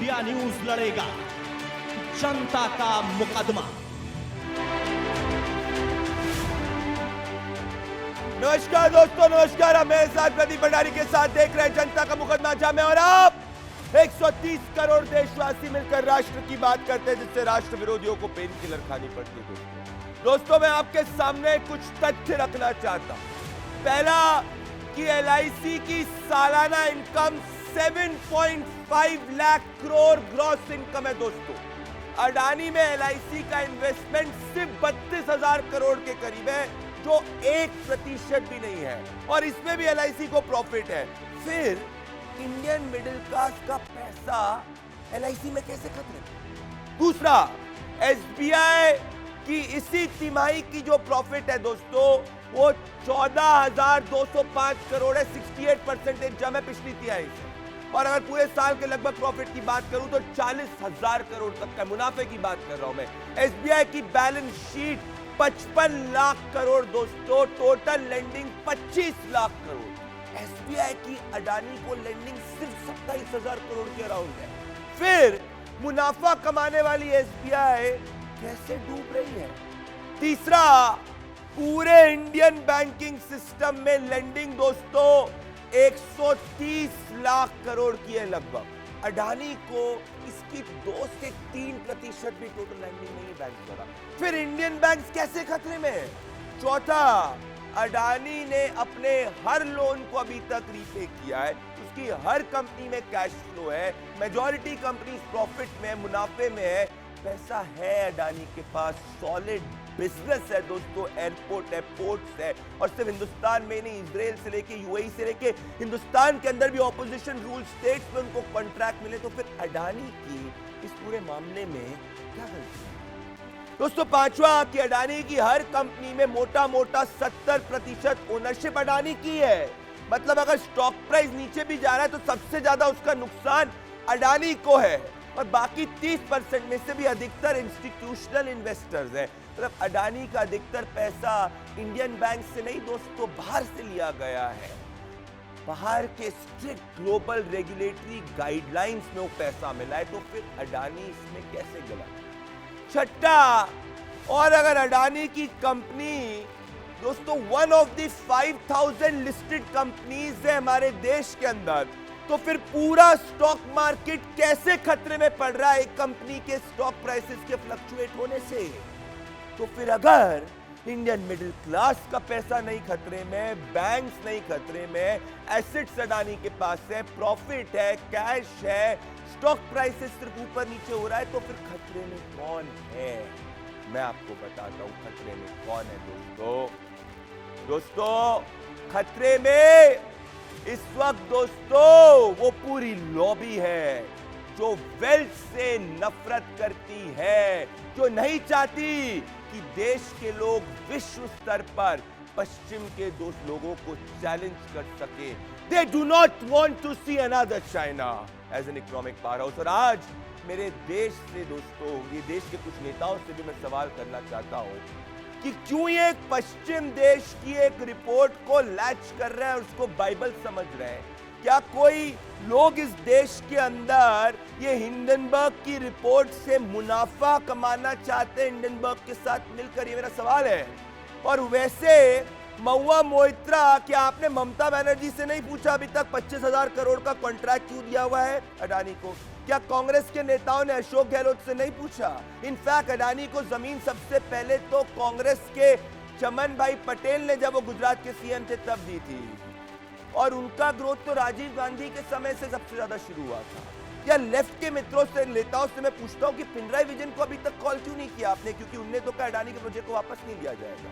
India news लड़ेगा जनता का मुकदमा। नमस्कार दोस्तों, नमस्कार। हम साथ प्रदीप भंडारी के साथ देख रहे हैं जनता का मुकदमा, जहां मैं और आप 130 करोड़ देशवासी मिलकर राष्ट्र की बात करते हैं, जिससे राष्ट्र विरोधियों को पेन किलर खानी पड़ती है। दोस्तों, मैं आपके सामने कुछ तथ्य रखना चाहता हूं। पहला कि LIC की सालाना income 7.5 lakh crore gross income है। दोस्तों, अडानी में LIC का इन्वेस्टमेंट सिर्फ 32,000 करोड़ के करीब है, जो 1% भी नहीं है, और इसमें भी LIC को प्रॉफिट है। फिर इंडियन मिडिल क्लास का पैसा LIC में कैसे खत्म है? दूसरा, SBI की इसी तिमाही की जो प्रॉफिट है दोस्तों, वो 14,205 करोड़ है, 68% जम है पिछली तिमाही से। और अगर पूरे साल के लगभग प्रॉफिट की बात करूं तो 40,000 करोड़ तक का मुनाफे की बात कर रहा हूं मैं। SBI की बैलेंस शीट 55 लाख करोड़ दोस्तों, total lending 25 lakh crore. SBI की अडानी को लेंडिंग सिर्फ 27,000 करोड़ के अराउंड है। फिर मुनाफा कमाने वाली SBI कैसे डूब रही है? तीसरा, पूरे इंडियन बैंकिंग सिस्टम में लेंडिंग दोस्तों 130 लाख करोड़ की है लगभग। अडानी को इसकी 2 से 3% भी टोटल लैंडिंग नहीं है बैंक द्वारा। फिर इंडियन बैंक्स कैसे खतरे में है? चौथा, अडानी ने अपने हर लोन को अभी तक रीपे किया है, उसकी हर कंपनी में कैश फ्लो है, मेजॉरिटी कंपनी प्रॉफिट में, मुनाफे में है, पैसा है अडानी के पास, सॉलिड बिजनेस है दोस्तों, एयरपोर्ट है, पोर्ट्स है, और सिर्फ हिंदुस्तान में नहीं, इजराइल से लेके UAE से लेके हिंदुस्तान के अंदर भी ऑपोजिशन रूल स्टेट्स में उनको कॉन्ट्रैक्ट मिले। तो फिर अडानी की इस पूरे मामले में क्या गलती है? दोस्तों, पांचवा कि अडानी की हर कंपनी में मोटा मोटा 70% ओनरशिप अडानी की है। मतलब अगर स्टॉक प्राइस नीचे भी जा रहा है तो सबसे ज्यादा उसका नुकसान अडानी को है, और बाकी 30% में से भी अधिकतर इंस्टीट्यूशनल इन्वेस्टर्स हैं। मतलब अडानी का अधिकतर पैसा इंडियन बैंक से नहीं दोस्तों, बाहर से लिया गया है। बाहर के स्ट्रिक्ट ग्लोबल रेगुलेटरी गाइडलाइंस में वो पैसा मिला है, तो फिर अडानी इसमें कैसे गया? छठा, और अगर अडानी की कंपनी दोस्तों 1 ऑफ द 5,000 लिस्टेड कंपनीज है हमारे देश के अंदर, तो फिर पूरा स्टॉक मार्केट कैसे खतरे में पड़ रहा है एक कंपनी के स्टॉक प्राइसेस के फ्लक्चुएट होने से? तो फिर अगर इंडियन मिडिल क्लास का पैसा नहीं खतरे में, बैंक्स नहीं खतरे में, एसेट्स अडानी के पास है, प्रॉफिट है, कैश है, स्टॉक प्राइसेस सिर्फ ऊपर नीचे हो रहा है, तो फिर खतरे में कौन है? मैं आपको बताता हूं खतरे में कौन है दोस्तों, खतरे में इस वक्त दोस्तों वो पूरी लॉबी है जो वेल्थ से नफरत करती है, जो नहीं चाहती कि देश के लोग विश्व स्तर पर पश्चिम के दोस्त लोगों को चैलेंज कर सके। They do not want to see another China as an economic powerhouse। और आज मेरे देश से दोस्तों, ये देश के कुछ नेताओं से भी मैं सवाल करना चाहता हूं कि क्यों ये एक पश्चिम देश की एक रिपोर्ट को लैच कर रहे हैं और उसको बाइबल समझ रहे हैं? क्या कोई लोग इस देश के अंदर ये हिंडनबर्ग की रिपोर्ट से मुनाफा कमाना चाहते हैं हिंडनबर्ग के साथ मिलकर? ये मेरा सवाल है। और वैसे महुआ मोइत्रा, क्या आपने ममता बनर्जी से नहीं पूछा अभी तक 25,000 करोड़ का कॉन्ट्रैक्ट क्यों दिया हुआ है अडानी को? क्या कांग्रेस के नेताओं ने अशोक गहलोत से नहीं पूछा? इनफैक्ट अडानी को जमीन सबसे पहले तो कांग्रेस के चमन भाई पटेल ने, जब वो गुजरात के CM थे, तब दी थी, और उनका ग्रोथ तो राजीव गांधी के समय से सबसे ज्यादा शुरू हुआ था। या लेफ्ट के मित्रों से, नेताओं से मैं पूछता हूं कि पिनराई विजयन को अभी तक कॉल क्यों नहीं किया आपने? क्योंकि उनने तो कहा अडानी के प्रोजेक्ट को वापस नहीं दिया जाएगा।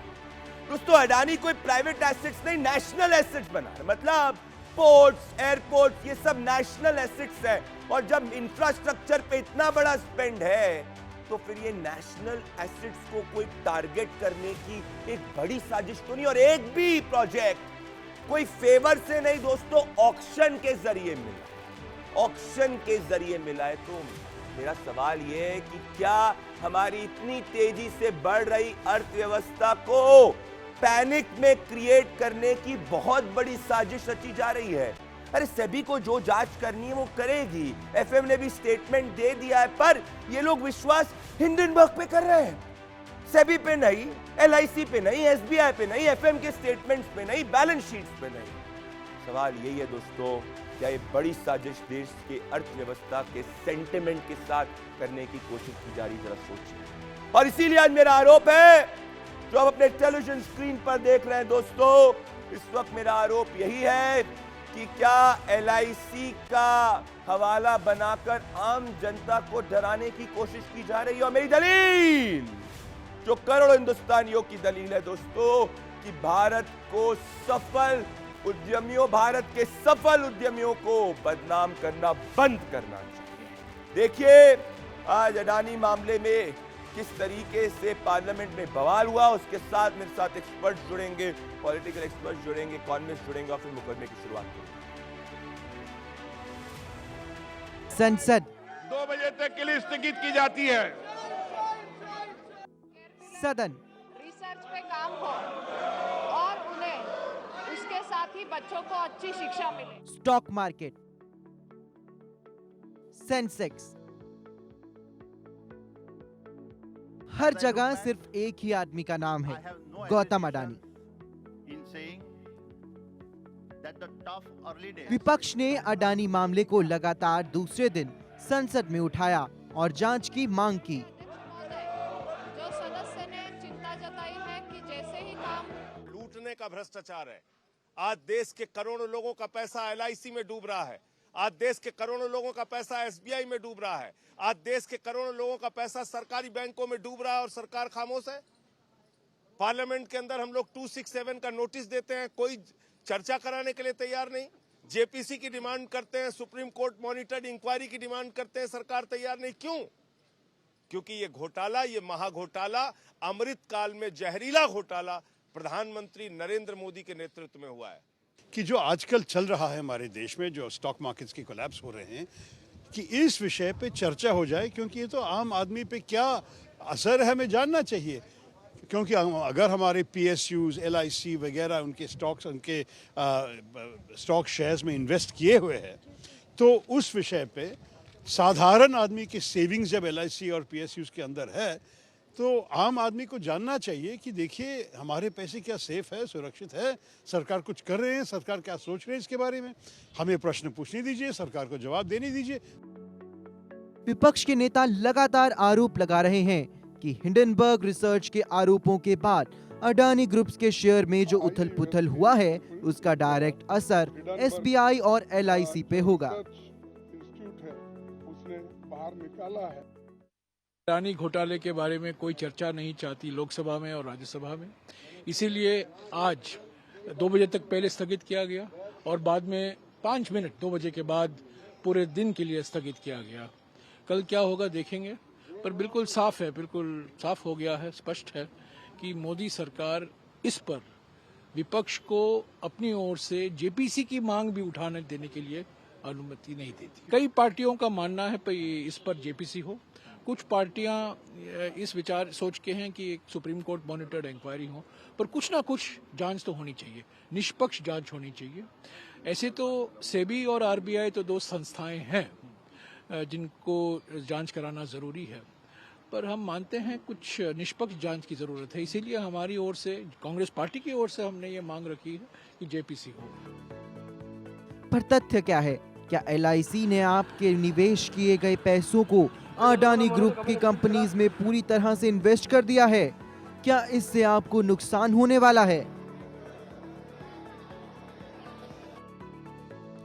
दोस्तों, अडानी कोई प्राइवेट एसेट्स नहीं, नेशनल एसेट्स बना है। मतलब पोर्ट्स, एयरपोर्ट्स, ये सब नेशनल एसेट्स है, और जब इंफ्रास्ट्रक्चर पे इतना बड़ा स्पेंड है तो फिर ये नेशनल एसेट्स को कोई टारगेट करने की एक बड़ी साजिश तो नहीं? और एक भी प्रोजेक्ट कोई फेवर से नहीं दोस्तों, ऑक्शन के जरिए मिला, ऑक्शन के जरिए मिला है। तो मेरा सवाल यह है कि क्या हमारी इतनी तेजी से बढ़ रही अर्थव्यवस्था को पैनिक में क्रिएट करने की बहुत बड़ी साजिश रची जा रही है? अरे सेबी को जो जांच करनी है वो करेगी। एफएम ने भी स्टेटमेंट दे दिया है, पर ये लोग विश्वास हिंडनबर्ग पे कर रहे हैं, सेबी पे नहीं, एलआईसी पे नहीं, एसबीआई पे नहीं, एफएम के स्टेटमेंट्स पे नहीं, बैलेंस शीट्स पे नहीं। सवाल यही है दोस्तों, क्या ये बड़ी साजिश देश की अर्थव्यवस्था के सेंटिमेंट के साथ करने की कोशिश की जा रही, जरा सोचिए। और इसीलिए आज मेरा आरोप है, जो आप अपने टेलीविजन स्क्रीन पर देख रहे हैं दोस्तों, इस वक्त मेरा आरोप यही है कि क्या एलआईसी का हवाला बनाकर आम जनता को डराने की कोशिश की जा रही है। और मेरी दलील, जो करोड़ों हिंदुस्तानियों की दलील है दोस्तों, कि भारत के सफल उद्यमियों को बदनाम करना बंद करना चाहिए। देखिए आज अडानी मामले में किस तरीके से पार्लियामेंट में बवाल हुआ, उसके साथ मेरे साथ एक्सपर्ट जुड़ेंगे, पॉलिटिकल एक्सपर्ट जुड़ेंगे, इकोनॉमिस्ट जुड़ेंगे, और फिर मुकदमे की शुरुआत करेंगे। संसद 2 बजे तक के लिए स्थगित की जाती है। सदन रिसर्च पे काम हो और उन्हें उसके साथ ही बच्चों को अच्छी शिक्षा मिले। स्टॉक मार्केट, सेंसेक्स, हर जगह सिर्फ एक ही आदमी का नाम है, गौतम अडानी। विपक्ष ने अडानी मामले को लगातार दूसरे दिन संसद में उठाया और जांच की मांग की। जो सदस्य ने चिंता जताई है कि जैसे ही काम लूटने का भ्रष्टाचार है। आज देश के करोड़ों लोगों का पैसा एलआईसी में डूब रहा है। आज देश के करोड़ों लोगों का पैसा एसबीआई में डूब रहा है। आज देश के करोड़ों लोगों का पैसा सरकारी बैंकों में डूब रहा है और सरकार खामोश है। पार्लियामेंट के अंदर हम लोग 267 का नोटिस देते हैं, कोई चर्चा कराने के लिए तैयार नहीं। जेपीसी की डिमांड करते हैं, सुप्रीम कोर्ट मॉनिटर्ड इंक्वायरी की डिमांड करते हैं, सरकार तैयार नहीं। क्यों? क्योंकि ये घोटाला, ये महाघोटाला, अमृत काल में जहरीला घोटाला प्रधानमंत्री नरेंद्र मोदी के नेतृत्व में हुआ है। कि जो आजकल चल रहा है हमारे देश में, जो स्टॉक मार्केट्स की कोलैप्स हो रहे हैं, कि इस विषय पे चर्चा हो जाए, क्योंकि ये तो आम आदमी पे क्या असर है हमें जानना चाहिए। क्योंकि अगर हमारे पीएसयूज, एलआईसी वगैरह उनके स्टॉक्स, उनके स्टॉक शेयर्स में इन्वेस्ट किए हुए हैं, तो उस विषय पे साधारण आदमी के सेविंग्स जब एलआईसी और पीएसयूज के अंदर है, तो आम आदमी को जानना चाहिए कि देखिए हमारे पैसे क्या सेफ है, सुरक्षित है, सरकार कुछ कर रहे हैं, सरकार क्या सोच रहे हैं इसके बारे में, हमें प्रश्न पूछने दीजिए, सरकार को जवाब देने दीजिए। विपक्ष के नेता लगातार आरोप लगा रहे हैं कि हिंडनबर्ग रिसर्च के आरोपों के बाद अडानी ग्रुप्स के शेयर में जो उथल-पुथल हुआ है, उसका डायरेक्ट असर एसबीआई और एलआईसी पे होगा। उसने बाहर निकाला है। अडानी घोटाले के बारे में कोई चर्चा नहीं चाहती लोकसभा में और राज्यसभा में, इसीलिए आज 2 बजे तक पहले स्थगित किया गया और बाद में 5 मिनट 2 बजे के बाद पूरे दिन के लिए स्थगित किया गया। कल क्या होगा देखेंगे, पर बिल्कुल साफ हो गया है, स्पष्ट है कि मोदी सरकार इस पर विपक्ष को अपनी ओर से जेपीसी की मांग भी उठाने देने के लिए अनुमति नहीं देती। कई पार्टियों का मानना है कि इस पर जेपीसी हो, कुछ पार्टियां इस विचार सोच के हैं कि एक सुप्रीम कोर्ट मॉनिटर्ड इंक्वायरी हो, पर कुछ ना कुछ जांच तो होनी चाहिए, निष्पक्ष जांच होनी चाहिए। ऐसे तो सेबी और आरबीआई तो 2 संस्थाएं हैं जिनको जांच कराना जरूरी है, पर हम मानते हैं कुछ निष्पक्ष जांच की जरूरत है। इसीलिए हमारी ओर से, कांग्रेस पार्टी की ओर से हमने ये मांग रखी है कि जेपीसी हो। पर तथ्य क्या है? क्या एलआईसी ने आपके निवेश किए गए पैसों को अडानी ग्रुप की कंपनीज में पूरी तरह से इन्वेस्ट कर दिया है? क्या इससे आपको नुकसान होने वाला है?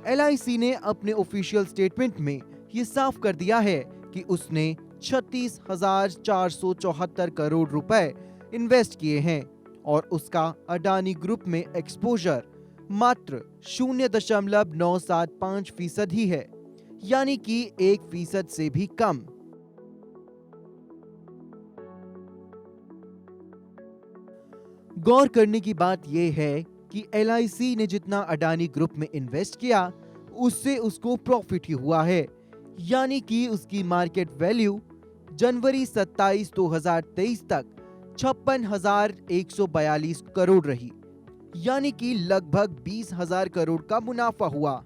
एलआईसी ने अपने ऑफिशियल स्टेटमेंट में ये साफ कर दिया है कि उसने 36,474 करोड़ रुपए इन्वेस्ट किए हैं और उसका अडानी ग्रुप में एक्सपोजर मात्र 0.975% ही है, यानी कि 1% से भी कम। गौर करने की बात यह है कि एलआईसी ने जितना अडानी ग्रुप में इन्वेस्ट किया, उससे उसको प्रॉफिट ही हुआ है, यानी कि उसकी मार्केट वैल्यू जनवरी 27, 2023 तक 56,142 करोड़ रही, यानी कि लगभग 20,000 करोड़ का मुनाफा हुआ।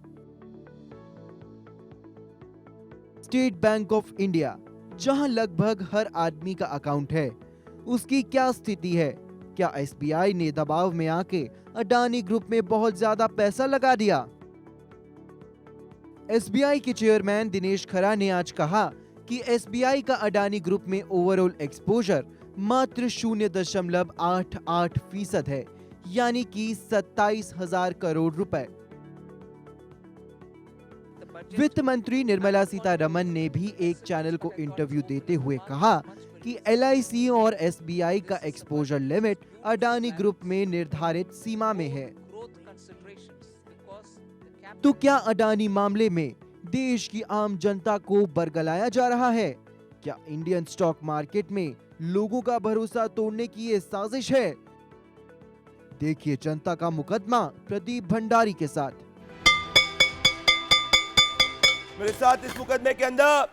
स्टेट बैंक ऑफ इंडिया, जहां लगभग हर आदमी का अकाउंट है, उसकी क्या स्थिति है? क्या एसबीआई ने दबाव में आके अडानी ग्रुप में बहुत ज्यादा पैसा लगा दिया? एसबीआई के चेयरमैन दिनेश खरा ने आज कहा कि एसबीआई का अडानी ग्रुप में ओवरऑल एक्सपोजर मात्र 0.88% है, यानी कि 27,000 करोड़ रुपए। वित्त मंत्री निर्मला सीतारमण ने भी एक चैनल को इंटरव्यू देते हुए कहा कि एलआईसी और एसबीआई का एक्सपोजर लिमिट अडानी ग्रुप में निर्धारित सीमा में है। तो क्या अडानी मामले में देश की आम जनता को बरगलाया जा रहा है? क्या इंडियन स्टॉक मार्केट में लोगों का भरोसा तोड़ने की ये साजिश है? देखिए जनता का मुकदमा प्रदीप भंडारी के साथ। मेरे साथ इस मुकदमे के अंदर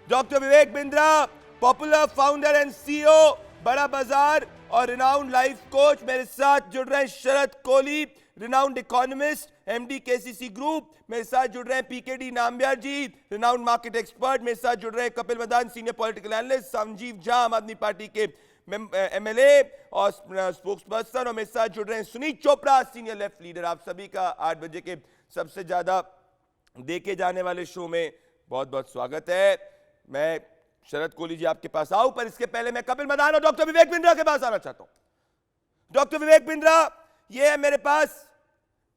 doctor Vivek Bindra, popular founder and CEO, बड़ा बाजार और रिनाउंड लाइफ कोच। मेरे साथ जुड़ रहे हैं Sharad Kohli, renowned economist, MD KCC group. मेरे साथ जुड़ रहे हैं PKD Nambiar ji, renowned market expert. मेरे साथ जुड़ रहे हैं Kapil Madan, senior political analyst, Sanjeev Jha, Aam Aadmi party के एमएलए और स्पोक्स पर्सन। और मेरे साथ जुड़ रहे हैं Sunit Chopra, senior left leader. आप सभी का 8 बजे के सबसे ज्यादा देखे जाने वाले शो में बहुत बहुत स्वागत है। मैं शरद कोहली जी आपके पास आऊं, पर इसके पहले मैं कपिल मदान और डॉक्टर विवेक बिंद्रा के पास आना चाहता हूं। डॉक्टर विवेक बिंद्रा, ये है मेरे पास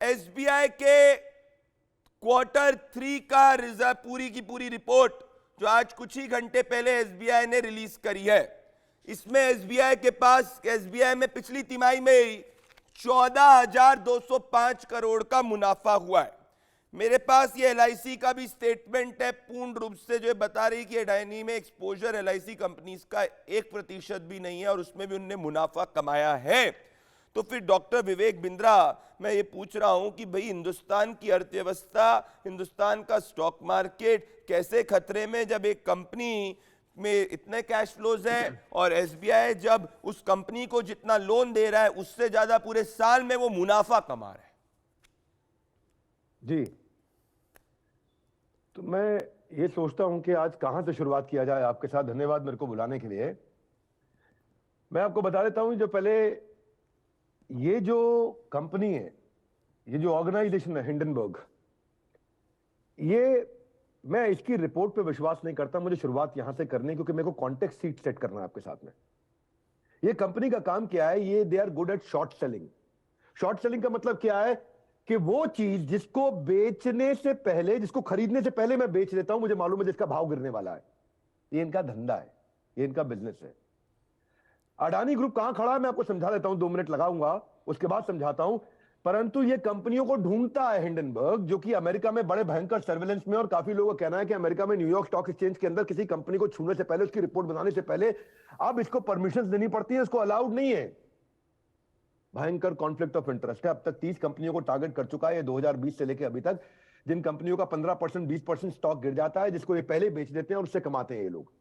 एसबीआई के Q3 का रिजल्ट, पूरी की पूरी रिपोर्ट जो आज कुछ ही घंटे पहले एसबीआई ने रिलीज करी है। इसमें एसबीआई में पिछली तिमाही में 14,205 करोड़ का मुनाफा हुआ है। मेरे पास ये एलआईसी का भी स्टेटमेंट है, पूर्ण रूप से जो बता रही कि अडानी में एक्सपोजर एलआईसी कंपनीज का 1% भी नहीं है और उसमें भी उन्होंने मुनाफा कमाया है। तो फिर डॉक्टर विवेक बिंद्रा, मैं ये पूछ रहा हूं कि भाई हिंदुस्तान की अर्थव्यवस्था, हिंदुस्तान का स्टॉक मार्केट कैसे खतरे में, जब एक कंपनी में इतने कैश फ्लोज हैं और एसबीआई जब उस कंपनी को जितना लोन दे रहा है उससे ज्यादा पूरे साल में वो मुनाफा कमा रहा है। जी, तो मैं ये सोचता हूं कि आज कहां से शुरुआत किया जाए आपके साथ। धन्यवाद मेरे को बुलाने के लिए। मैं आपको बता देता हूं, जो पहले ये जो कंपनी है, ये जो ऑर्गेनाइजेशन है हिंडनबर्ग, ये मैं इसकी रिपोर्ट पे विश्वास नहीं करता। मुझे शुरुआत यहां से करनी है क्योंकि मेरे को कॉन्टेक्स्ट सीट सेट करना है आपके साथ में। ये कंपनी का काम क्या है? ये they are good at short selling. Short selling का मतलब क्या है कि वो चीज जिसको बेचने से पहले, जिसको खरीदने से पहले मैं बेच देता हूं, मुझे मालूम है जिसका भाव गिरने वाला है। ये इनका धंधा है, ये इनका बिजनेस है। अडानी ग्रुप कहां खड़ा है मैं आपको समझा देता हूं, 2 मिनट लगाऊंगा, उसके बाद समझाता हूं। परंतु ये कंपनियों को ढूंढता है हिंडनबर्ग, जो कि अमेरिका में बड़े भयंकर सर्वेलेंस में, और काफी लोगों का कहना है कि अमेरिका में न्यूयॉर्क स्टॉक एक्सचेंज के अंदर किसी कंपनी को छूने से पहले, उसकी रिपोर्ट बनाने से पहले अब इसको परमिशन देनी पड़ती है, इसको अलाउड नहीं है। भयंकर कॉन्फ्लिक्ट ऑफ इंटरेस्ट है। अब तक 30 कंपनियों को टारगेट कर चुका है ये 2020 से लेकर अभी तक, जिन कंपनियों का 15% 20% स्टॉक गिर जाता है, जिसको ये पहले बेच देते हैं और उससे कमाते हैं ये लोग।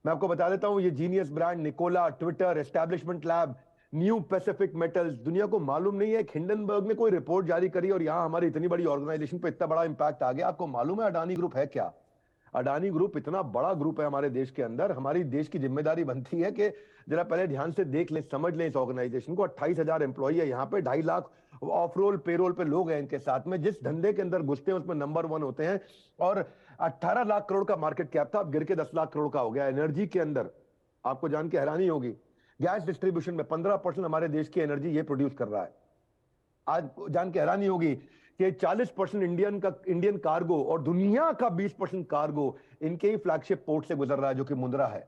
मैं आपको बता देता हूं, ये Genius Brand, Nikola, Twitter, Establishment Lab, New Pacific Metals, दुनिया को मालूम नहीं है हिंडनबर्ग ने कोई रिपोर्ट जारी करी और यहां हमारी इतनी बड़ी ऑर्गेनाइजेशन पे इतना बड़ा इंपैक्ट आ गया। आपको मालूम है अडानी ग्रुप है क्या? अडानी ग्रुप इतना बड़ा ग्रुप है हमारे देश के अंदर। हमारी देश की जिम्मेदारी बनती है कि जरा पहले ध्यान से देख लें, समझ लें इस ऑर्गेनाइजेशन को। 28,000 एम्प्लॉई है यहाँ पे, 2.5 लाख ऑफ रोल पेरोल पे लोग हैं इनके साथ में। जिस धंधे के अंदर घुसते हैं उसमें नंबर 1 होते हैं। और 18 लाख करोड़ का मार्केट कैप था, अब गिर के 10 लाख करोड़ का हो गया। एनर्जी के अंदर आपको जान के हैरानी होगी, गैस डिस्ट्रीब्यूशन में 15% हमारे देश की एनर्जी ये प्रोड्यूस कर रहा है। आज जान के हैरानी होगी कि 40% इंडियन कार्गो और दुनिया का 20% कार्गो इनके ही फ्लैगशिप पोर्ट से गुजर रहा है, जो कि मुंद्रा है।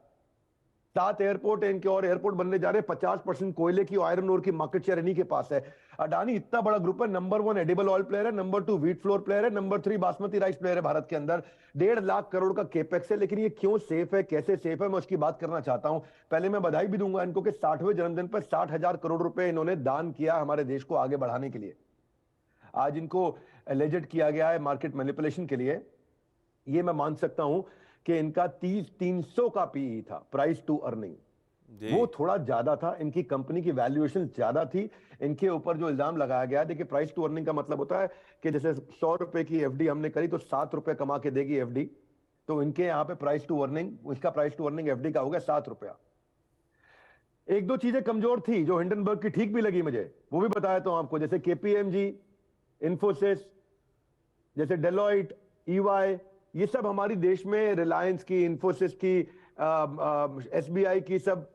7 एयरपोर्ट है इनके और एयरपोर्ट बनने जा रहे हैं। 50% कोयले की, आयरन ओर की मार्केट शेयर इन्हीं के पास है। अडानी इतना बड़ा ग्रुप है, नंबर 1 एडिबल ऑयल प्लेयर है, नंबर 2 व्हीट फ्लोर प्लेयर है, नंबर 3 बासमती राइस प्लेयर है भारत के अंदर। 1.5 लाख करोड़ का केपेक्स है। लेकिन ये क्यों सेफ है, कैसे सेफ है, मैं उसकी बात करना चाहता हूं। पहले मैं बधाई भी दूंगा इनको कि 60वें जन्मदिन पर 60,000 करोड़ रुपए इन्होंने दान किया हमारे देश को आगे बढ़ाने के लिए। आज इनको एलिजेड किया गया है मार्केट मैनिपुलेशन के लिए। ये मैं मान सकता हूं कि इनका 300 का पीई था, प्राइस टू अर्निंग, वो थोड़ा ज्यादा था। इनकी कंपनी की वैल्यूएशन ज्यादा थी। इनके ऊपर जो इल्जाम लगाया गया, देखिए प्राइस टू अर्निंग का मतलब होता है कि जैसे 100 रुपए की एफडी हमने करी तो 7 रुपए कमा के देगी एफडी। तो इनके यहाँ पे प्राइस टू अर्निंग, इसका प्राइस टू अर्निंग एफडी का हो गया 7 रुपया। एक दो चीजें कमजोर थी जो हिंडनबर्ग की ठीक भी लगी मुझे, वो भी बताया तो आपको, जैसे केपीएमजी, इन्फोसिस, जैसे डेलॉइट, ईवाई, ये सब हमारी देश में, रिलायंस की, इन्फोसिस की, एसबीआई की, सब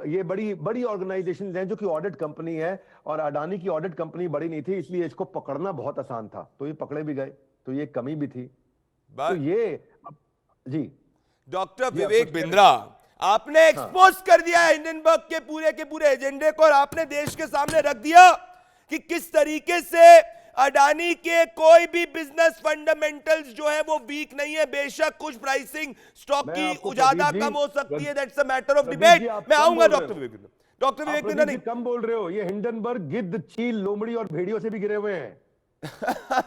ये बड़ी बड़ी ऑर्गेनाइजेशन हैं जो कि ऑडिट कंपनी है, और अडानी की ऑडिट कंपनी बड़ी नहीं थी, इसलिए इसको पकड़ना बहुत आसान था, तो ये पकड़े भी गए, तो ये कमी भी थी। तो ये जी डॉक्टर विवेक बिंद्रा, आपने एक्सपोज कर दिया है हिंडनबर्ग के पूरे एजेंडे को, और आपने देश के सामने रख दिया कि किस तरीके से अडानी के कोई भी बिजनेस फंडामेंटल्स जो है वो वीक नहीं है। बेशक कुछ प्राइसिंग स्टॉक की ज्यादा कम हो सकती है, that's a matter of debate. मैं आऊंगा डॉक्टर विवेक बिंद्रा। डॉक्टर विवेक बिंद्रा नहीं कम बोल रहे हो, ये हिंडनबर्ग गिद्ध, चील, लोमड़ी और भेड़ियों से भी गिरे हुए हैं।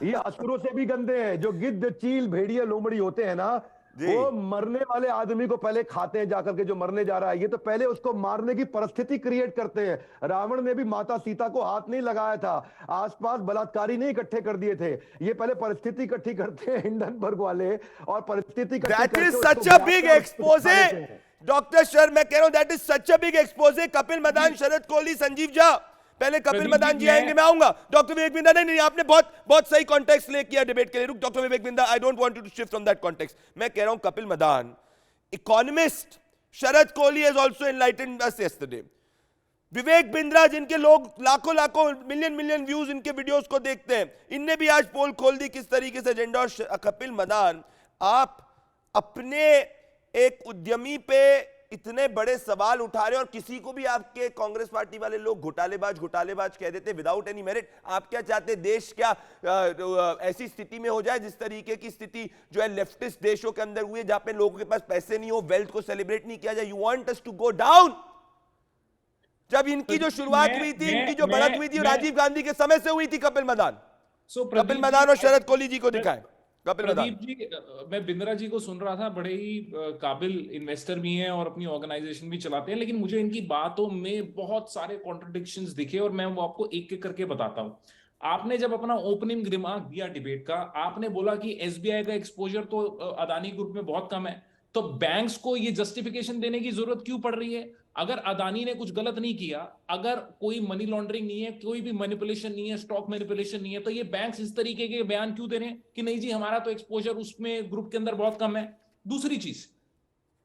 ये असुरों से भी गंदे हैं। जो गिद्ध, चील, भेड़िया, लोमड़ी होते हैं ना, वो मरने वाले आदमी को पहले खाते हैं जाकर के, जो मरने जा रहा है, ये तो पहले उसको मारने की परिस्थिति क्रिएट करते हैं। रावण ने भी माता सीता को हाथ नहीं लगाया था, आसपास बलात्कारी नहीं इकट्ठे कर दिए थे, ये पहले परिस्थिति इकट्ठी करते हैं हिंडनबर्ग वाले, और परिस्थिति that is such a big expose. Doctor Sharma, मैं कह रहा हूं that is such a big expose. Kapil Madan, Sharad Kohli, Sanjeev Jha, पहले कपिल मदान जी आएंगे, मैं आऊंगा। डॉक्टर विवेक बिंद्रा, नहीं, आपने बहुत सही कॉन्टेक्स्ट ले किया डिबेट के लिए। रुक doctor Vivek Bindra, I don't want to shift from that context. मैं कह रहा हूं Kapil Madan, economist, Sharad Kohli has also enlightened us yesterday, Vivek Bindra, जिनके लोग लाखों मिलियन व्यूज इनके वीडियोस को देखते हैं, इनने भी आज पोल खोल दी किस तरीके से एजेंडा। और कपिल मदान, आप अपने एक उद्यमी पे इतने बड़े सवाल उठा रहे हैं, और किसी को भी आपके कांग्रेस पार्टी वाले लोग घोटालेबाज कह देते विदाउट एनी मेरिट। आप क्या चाहते, देश क्या ऐसी स्थिति में हो जाए जिस तरीके की स्थिति जो है लेफ्टिस्ट देशों के अंदर हुई है, जहां पे लोगों के पास पैसे नहीं हो, वेल्थ को सेलिब्रेट नहीं किया जाए? You want us to go down? जब इनकी जो शुरुआत हुई थी, इनकी जो बढ़त हुई थी, राजीव गांधी के समय से हुई थी। कपिल मदान और शरद कोहली जी को दिखाएं। प्रदीप जी, मैं बिंद्रा जी को सुन रहा था, बड़े ही काबिल इन्वेस्टर भी हैं और अपनी ऑर्गेनाइजेशन भी चलाते हैं, लेकिन मुझे इनकी बातों में बहुत सारे कॉन्ट्रडिक्शंस दिखे, और मैं वो आपको एक एक करके बताता हूं। आपने जब अपना ओपनिंग रिमार्क दिया डिबेट का, आपने बोला कि एसबीआई का एक्सपोजर तो अदानी ग्रुप में बहुत कम है, तो बैंक्स को ये जस्टिफिकेशन देने की जरूरत क्यों पड़ रही है? अगर अदानी ने कुछ गलत नहीं किया, अगर कोई मनी लॉन्ड्रिंग नहीं है, कोई भी मैनिपुलेशन नहीं है, स्टॉक मैनिपुलेशन नहीं है, तो ये बैंक्स इस तरीके के बयान क्यों दे रहे हैं कि नहीं जी हमारा तो एक्सपोजर उसमें ग्रुप के अंदर बहुत कम है? दूसरी चीज,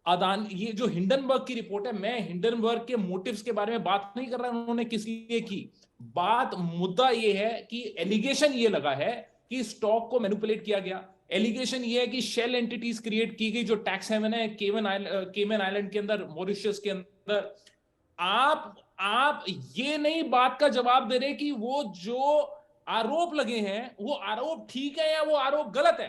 अदानी, ये जो हिंडनबर्ग की रिपोर्ट है, मैं हिंडनबर्ग के मोटिव्स के बारे में बात नहीं कर रहा उन्होंने किस लिए की बात। मुद्दा ये है कि एलिगेशन ये लगा है कि स्टॉक को मैनिपुलेट किया गया। एलिगेशन ये है कि शेल एंटिटीज क्रिएट की गई जो टैक्स हेवन है केमन आइलैंड के अंदर, मॉरिशस के अंदर। आप ये नहीं बात का जवाब दे रहे कि वो जो आरोप लगे हैं वो आरोप ठीक है या वो आरोप गलत है।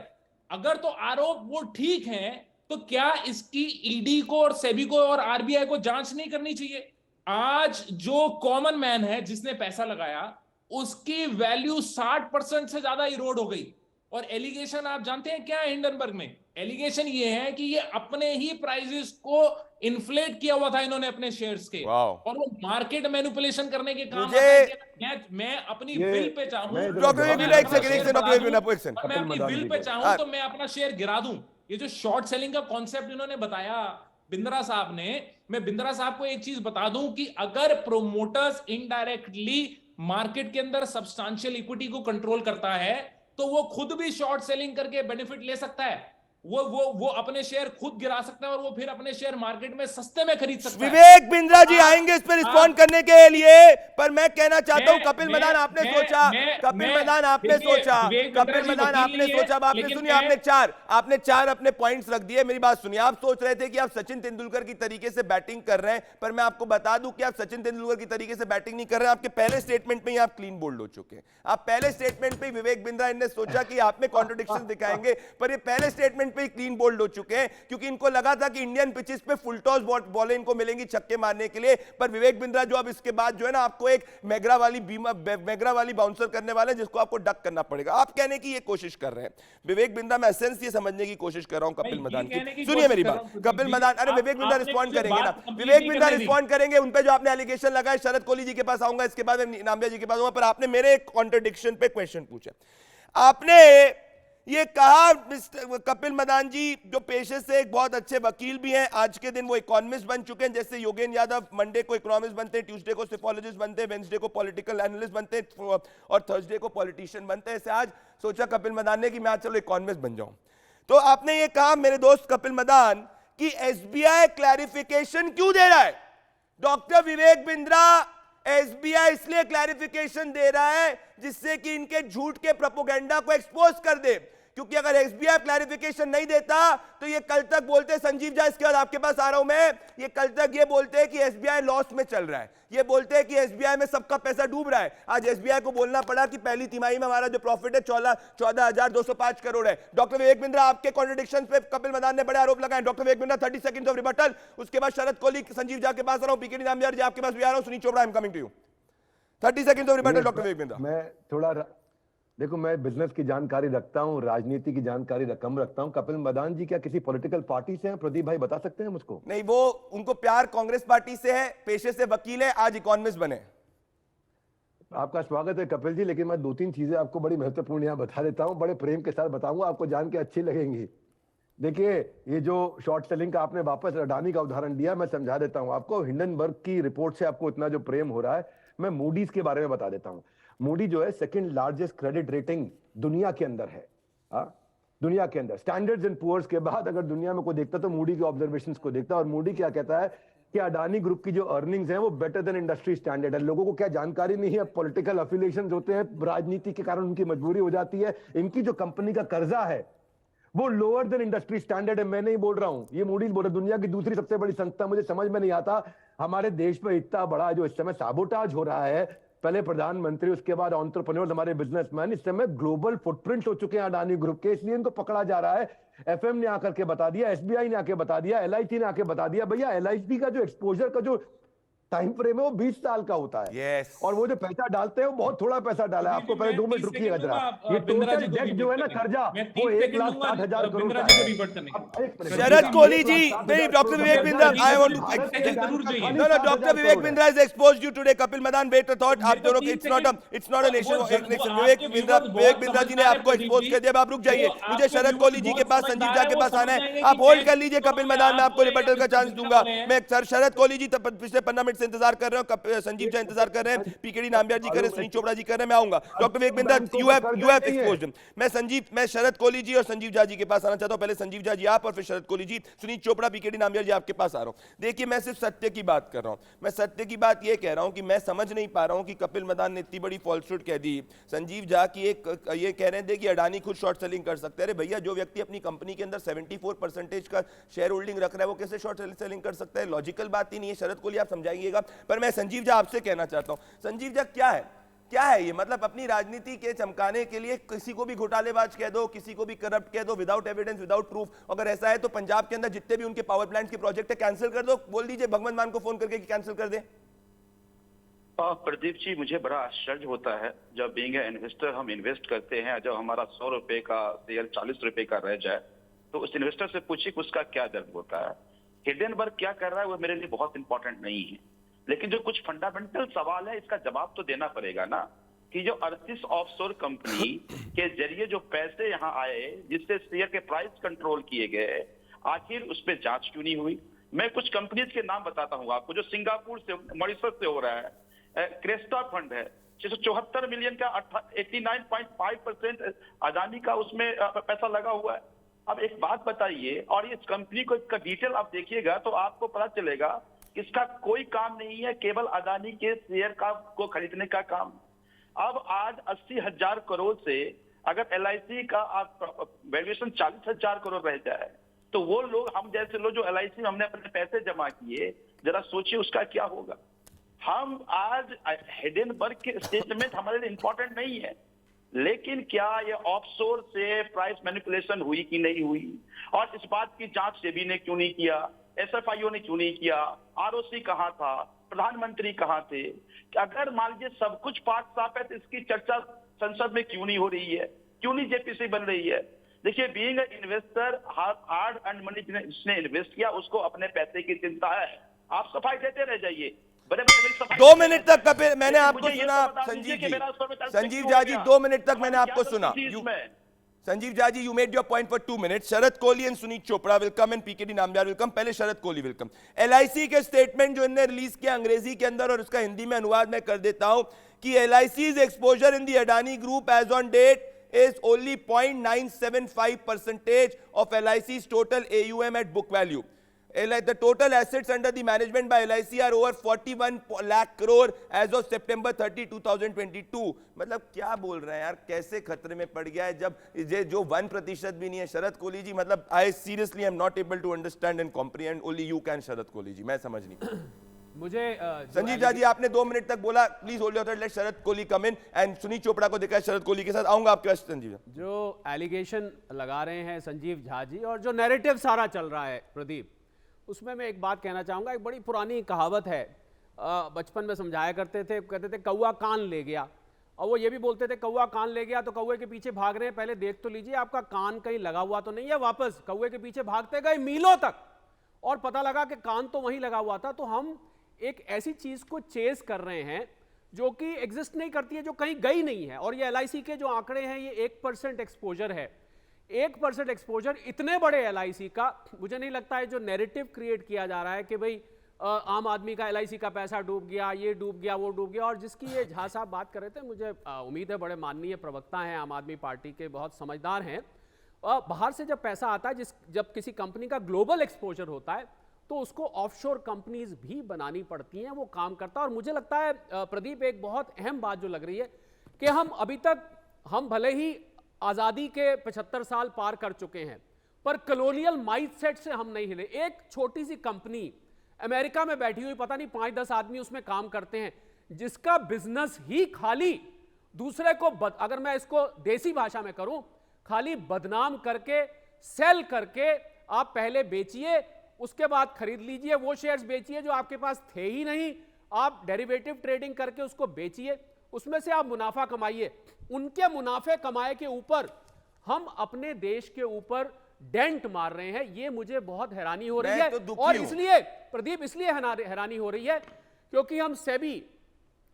अगर तो आरोप वो ठीक है, तो क्या इसकी ईडी को और सेबी को और आरबीआई को जांच नहीं करनी चाहिए? आज जो कॉमन मैन है जिसने पैसा लगाया, उसकी वैल्यू 60% से ज्यादा इरोड हो गई। और एलिगेशन आप जानते हैं क्या है हिंडनबर्ग में? एलिगेशन ये है कि ये अपने ही प्राइसेस को इन्फ्लेट किया हुआ था इन्होंने अपने शेयर्स के, और वो मार्केट मैनिपुलेशन करने के काम आता है। मैं अपनी बिल पे चाहूं, मैं अपनी बिल पे चाहूं तो मैं अपना शेयर गिरा दूं। ये जो शॉर्ट सेलिंग का कॉन्सेप्ट इन्होंने बताया बिंद्रा साहब ने, मैं बिंद्रा साहब को एक चीज बता दूं कि अगर प्रोमोटर्स इनडायरेक्टली मार्केट के अंदर सब्सटैंशियल इक्विटी को कंट्रोल करता है, तो वो खुद भी शॉर्ट सेलिंग करके बेनिफिट ले सकता है। वो अपने शेयर खुद गिरा सकता है और वो फिर अपने शेयर मार्केट में सस्ते में खरीद सकता है। विवेक बिंद्रा जी आएंगे इस पर रिस्पॉन्ड करने के लिए, पर मैं कहना चाहता हूं कपिल मदान आपने सोचा, कपिल मदान आपने सोचा, आपने सुनिए, आपने चार अपने पॉइंट्स रख दिए। मेरी बात सुनिए, आप सोच रहे थे कि आप सचिन तेंदुलकर की तरीके से बैटिंग कर रहे हैं, पर मैं आपको बता दूं कि आप सचिन तेंदुलकर की तरीके से बैटिंग नहीं कर रहे हैं। आपके पहले स्टेटमेंट में ही आप क्लीन बोल्ड हो चुके हैं। आप पहले स्टेटमेंट पे विवेक बिंद्रा ने सोचा कि आप में कॉन्ट्रडिक्शन दिखाएंगे, पर ये पहले स्टेटमेंट पे क्लीन बोल्ड हो चुके हैं, क्योंकि इनको लगा था कि इंडियन पिचेस पे फुल टॉस बॉलें इनको मिलेंगी छक्के मारने के लिए। पर विवेक बिंद्रा जो अब इसके बाद जो है ना आपको एक मैग्रा वाली बाउंसर करने वाले हैं, जिसको आपको डक करना पड़ेगा। आप कहने की ये कोशिश कर रहे हैं विवेक बिंद्रा, मैं एसेंस ये समझने की कोशिश कर रहा हूं कपिल मदान की। सुनिए मेरी बात, कपिल मदान, अरे विवेक बिंद्रा रिस्पॉन्ड करेंगे ना, विवेक बिंद्रा रिस्पॉन्ड करेंगे उन पे जो आपने एलिगेशन लगाए। शरद कोहली जी के पास आऊंगा, इसके बाद नामिया जी के पास आऊंगा, पर आपने मेरे एक कॉन्ट्रडिक्शन पे क्वेश्चन पूछा। आपने ये कहा मिस्टर कपिल मदान जी, जो पेशे से एक बहुत अच्छे वकील भी हैं, आज के दिन वो इकोनॉमिस्ट बन चुके हैं, जैसे योगेंद्र यादव मंडे को इकोनॉमिस्ट बनते हैं, ट्यूसडे को सिफोलॉजिस्ट बनते हैं, वेंसडे को पॉलिटिकल एनालिस्ट बनते हैं और थर्सडे को पॉलिटिशियन बनते हैं। ऐसे आज सोचा कपिल मदान ने कि मैं आज चलो इकोनॉमिस्ट बन जाऊं। तो आपने ये कहा मेरे दोस्त कपिल मदान कि एसबीआई क्लैरिफिकेशन क्यों दे रहा है? डॉक्टर विवेक बिंद्रा, एसबीआई इसलिए क्लैरिफिकेशन दे रहा है जिससे कि इनके झूठ के प्रोपेगेंडा को एक्सपोज कर दे, क्योंकि अगर एसबीआई क्लैरिफिकेशन नहीं देता तो ये कल तक बोलते, संजीव झा इसके बाद आपके पास आ रहा हूं मैं, ये कल तक ये बोलते हैं कि एसबीआई लॉस में चल रहा है, ये बोलते हैं कि एसबीआई में सबका पैसा डूब रहा है। आज एसबीआई को बोलना पड़ा कि पहली तिमाही में हमारा जो प्रॉफिट है 14,205 करोड़ है। डॉक्टर विवेक बिंद्रा, आपके कॉन्ट्रडिक्शन पे कपिल मदान ने बड़े आरोप लगाए। Doctor Vivek Bindra 30 seconds of rebuttal, उसके बाद शरद कोहली, संजीव झा के पास आ रहा हूं, पीकेडी नामदार जी आपके पास भी आ रहा हूं, Sunil Chopra I am coming to you. 30 seconds of rebuttal doctor Vivek Bindra. मैं थोड़ा देखो, मैं बिजनेस की जानकारी रखता हूं, राजनीति की जानकारी कम रखता हूं। कपिल मदान जी क्या किसी पॉलिटिकल पार्टी से हैं? प्रदीप भाई बता सकते हैं मुझको? नहीं, वो उनको प्यार कांग्रेस पार्टी से है, पेशे से वकील है, आज इकोनॉमिस्ट बने। आपका स्वागत है कपिल जी, लेकिन मैं 2-3 चीजें आपको बड़ी महत्वपूर्ण यहाँ बता देता हूँ, बड़े प्रेम के साथ बताऊंगा, आपको जान के अच्छी लगेंगी। देखिए, ये जो शॉर्ट सेलिंग का आपने वापस अडानी का उदाहरण दिया, मैं समझा देता हूँ आपको। हिंडनबर्ग की रिपोर्ट से आपको इतना जो प्रेम हो रहा है, मैं मूडीज के बारे में बता देता हूँ। मूडी जो है सेकंड लार्जेस्ट क्रेडिट रेटिंग दुनिया के अंदर है। दुनिया के अंदर स्टैंडर्ड्स एंड पुअर्स के बाद अगर दुनिया में कोई देखता तो मूडी के ऑब्जर्वेशंस को देखता। और मूडी क्या कहता है कि अडानी ग्रुप की जो अर्निंग्स हैं वो बेटर देन इंडस्ट्री स्टैंडर्ड है। लोगों को क्या जानकारी नहीं है, पॉलिटिकल अफिलिएशंस होते हैं, राजनीति के कारण उनकी मजबूरी हो जाती है। इनकी जो कंपनी का कर्जा है वो लोअर देन इंडस्ट्री स्टैंडर्ड है। मैं नहीं बोल रहा हूं, ये मूडीज बोल रहा है। दुनिया की दूसरी सबसे बड़ी संस्था, मुझे समझ में नहीं आता हमारे देश में इतना बड़ा जो इस समय साबोटाज हो रहा है। पहले प्रधानमंत्री, उसके बाद एंटरप्रेन्योर्स, हमारे बिजनेसमैन इस समय ग्लोबल फुटप्रिंट हो चुके हैं अडानी ग्रुप के, इसलिए इनको पकड़ा जा रहा है। एफएम ने आकर के बता दिया, एसबीआई ने आके बता दिया, एलआईसी ने आके बता दिया। भैया एलआईसी का जो एक्सपोजर का जो टाइम फ्रेम है वो 20 साल का होता है। yes. और वो जो पैसा डालते हैं वो बहुत थोड़ा पैसा डाला है। आपको पहले 2 मिनट रुकिएगा जरा। ये टोटल डेट जो है ना, कर्जा, वो 1,60,000 करोड़ का है। शरद कोहली जी, नहीं, doctor Vivek Bindra, I want to, no no, doctor Vivek Bindra is exposed you today. Kapil Madan, wait a thought, आप दोनों, it's not a nation. Vivek Bindra ji ने आपको एक्सपोज कर दिया, आप रुक जाइए। मुझे शरद कोहली जी के पास, संजीव झा के पास आना है, आप होल्ड कर लीजिए। कपिल मदान, मैं आपको रिबटल का चांस दूंगा। मैं सर शरद कोहली जी पिछले 15 मिनट से इंतजार कर रहे हो, संजीव झा इंतजार कर रहे हैं, पीकेडी नामबियार जी कर रहे हैं, सुनील चोपड़ा जी कर रहे हैं, मैं आऊंगा। Doctor Vivek Bindra, you have exposed. मैं शरद कोहली जी और संजीव झा जी के पास आना चाहता हूं। पहले संजीव झा जी आप, और फिर शरद कोहली जी, सुनील चोपड़ा, पीकेडी नामबियार जी आपके पास आ रहा हूं। देखिए, मैं सिर्फ सत्य की बात कर रहा हूं। मैं सत्य की बात यह कह रहा हूं कि मैं समझ नहीं पा रहा हूं कि कपिल मदान ने इतनी बड़ी फॉल्सहुड कह दी। संजीव झा की एक ये कह रहे थे कि अडानी खुद शॉर्ट सेलिंग कर सकते हैं। अरे भैया, जो व्यक्ति अपनी कंपनी के अंदर 74% का शेयर होल्डिंग रख रहा है वो कैसे शॉर्ट सेलिंग कर सकता है? लॉजिकल बात ही नहीं है। शरद कोहली आप समझाइएगा। पर मैं संजीव झा आपसे कहना चाहता हूं, संजीव झा क्या है ये? मतलब अपनी राजनीति के चमकाने के लिए किसी को भी घोटालेबाज कह दो, किसी को भी करप्ट कह दो, विदाउट एविडेंस, विदाउट प्रूफ। अगर ऐसा है तो पंजाब के अंदर जितने भी उनके पावर प्लांट के प्रोजेक्ट है कैंसिल कर दो। बोल दीजिए भगवंत मान को फोन करके कि कैंसिल कर दे। प्रदीप जी, मुझे बड़ा आश्चर्य होता है जब बीइंग इन्वेस्टर हम इन्वेस्ट करते हैं, जब हमारा 100 रुपए का शेयर 40 रुपए का रह जाए तो उस इन्वेस्टर से पूछिए कि उसका क्या दर्द होता है। हिंडनबर्ग क्या कर रहा है वो मेरे लिए बहुत इंपॉर्टेंट नहीं है, लेकिन जो कुछ फंडामेंटल सवाल है इसका जवाब तो देना पड़ेगा ना, कि जो 38 ऑफशोर कंपनी के जरिए जो पैसे यहाँ आए, जिससे शेयर के प्राइस कंट्रोल किए गए, आखिर उस पर जांच क्यों नहीं हुई? मैं कुछ कंपनीज के नाम बताता हूँ आपको, जो सिंगापुर से, मॉरिशस से हो रहा है। क्रेस्टा फंड है, 674 मिलियन का 89.5% अडानी का उसमें पैसा लगा हुआ है। अब एक बात बताइए, और इस कंपनी को इसका डिटेल आप देखिएगा तो आपको पता चलेगा इसका कोई काम नहीं है, केवल अडानी के शेयर को खरीदने का काम। अब आज 80,000 करोड़ से अगर एलआईसी का वैल्यूएशन 40,000 करोड़ रह जाए तो वो लोग, हम जैसे लोग जो एलआईसी में हमने अपने पैसे जमा किए, जरा सोचिए उसका क्या होगा। हम आज हिंडनबर्ग के स्टेटमेंट हमारे लिए इंपॉर्टेंट नहीं है, लेकिन क्या ये ऑफशोर से प्राइस मैनिपुलेशन हुई कि नहीं हुई, और इस बात की जांच सेबी ने क्यों नहीं किया, एसएफआईओ ने क्यों नहीं किया, आरओसी कहां था, प्रधानमंत्री कहां थे? अगर मान लीजिए सब कुछ पाठ साफ है तो इसकी चर्चा संसद में क्यों नहीं हो रही है, क्यों नहीं जेपीसी बन रही है? देखिए, being investor, hard earn money जिसने इन्वेस्ट किया उसको अपने पैसे की चिंता है। आप सफाई देते रह जाइए। 2 मिनट तक कपिल, मैंने आपको सुना। संजीव झा जी 2 मिनट तक मैंने आपको सुना। Sanjeev Jaji, you made your point for 2 minutes. Sharad Kohli and Sunit Chopra will come and PKD Nambiar will come. पहले शरद कोहली will come. LIC के स्टेटमेंट जो इन्होंने रिलीज किया अंग्रेजी के अंदर और उसका हिंदी में अनुवाद मैं कर देता हूं कि LIC's exposure in the Adani Group as on date is only 0.975% of LIC's total AUM at book value. The total assets under the management by LIC are over 41 lakh crore as of September 30, 2022. मतलब क्या बोल रहे हैं यार, कैसे खतरे में पड़ गया है जब ये जो 1% भी नहीं है। शरद कोहली जी, मतलब I seriously am not able to understand and comprehend. Only you can, शरद कोहली जी, मैं समझ नहीं। मुझे संजीव जाजी, आपने 2 मिनट तक बोला, please hold your thought, let Sharad Kohli come in and Sunit Chopra को देखा शरद कोहली के साथ। आऊंगा आपके पास संजीव। जो एलिगेशन लगा रहे हैं संजीव झा जी और जो नैरेटिव सारा चल रहा है प्रदीप, उसमें मैं एक बात कहना चाहूँगा। एक बड़ी पुरानी कहावत है, बचपन में समझाया करते थे, कहते थे कौवा कान ले गया, और वो ये भी बोलते थे कौवा कान ले गया तो कौवे के पीछे भाग रहे हैं, पहले देख तो लीजिए आपका कान कहीं लगा हुआ तो नहीं है। वापस कौवे के पीछे भागते गए मीलों तक और पता लगा कि कान तो वहीं लगा हुआ था। तो हम एक ऐसी चीज़ को चेस कर रहे हैं जो कि एग्जिस्ट नहीं करती है, जो कहीं गई नहीं है। और ये LIC के जो आंकड़े हैं, ये 1% एक्सपोजर है। 1% एक्सपोजर इतने बड़े LIC का, मुझे नहीं लगता है जो नैरेटिव क्रिएट किया जा रहा है कि भाई आम आदमी का LIC का पैसा डूब गया, ये डूब गया, वो डूब गया। और जिसकी ये झा साहब बात कर रहे थे, मुझे उम्मीद है बड़े माननीय प्रवक्ता हैं आम आदमी पार्टी के, बहुत समझदार हैं। बाहर से जब पैसा आता है, जब किसी कंपनी का ग्लोबल एक्सपोजर होता है तो उसको ऑफशोर कंपनीज भी बनानी पड़ती हैं, वो काम करता है। और मुझे लगता है प्रदीप, एक बहुत अहम बात जो लग रही है कि हम अभी तक, हम भले ही आज़ादी के 75 साल पार कर चुके हैं, पर कॉलोनियल माइंडसेट से हम नहीं हिले। एक छोटी सी कंपनी अमेरिका में बैठी हुई, पता नहीं 5-10 आदमी उसमें काम करते हैं, जिसका बिजनेस ही खाली दूसरे को अगर मैं इसको देसी भाषा में करूं, खाली बदनाम करके, सेल करके, आप पहले बेचिए, उसके बाद खरीद लीजिए, वो शेयर्स बेचिए जो आपके पास थे ही नहीं, आप डेरिवेटिव ट्रेडिंग करके उसको बेचिए, उसमें से आप मुनाफा कमाइए। उनके मुनाफे कमाए के ऊपर हम अपने देश के ऊपर डेंट मार रहे हैं। ये मुझे बहुत हैरानी हो रही है। और इसलिए प्रदीप, इसलिए हैरानी हो रही है क्योंकि हम सेबी,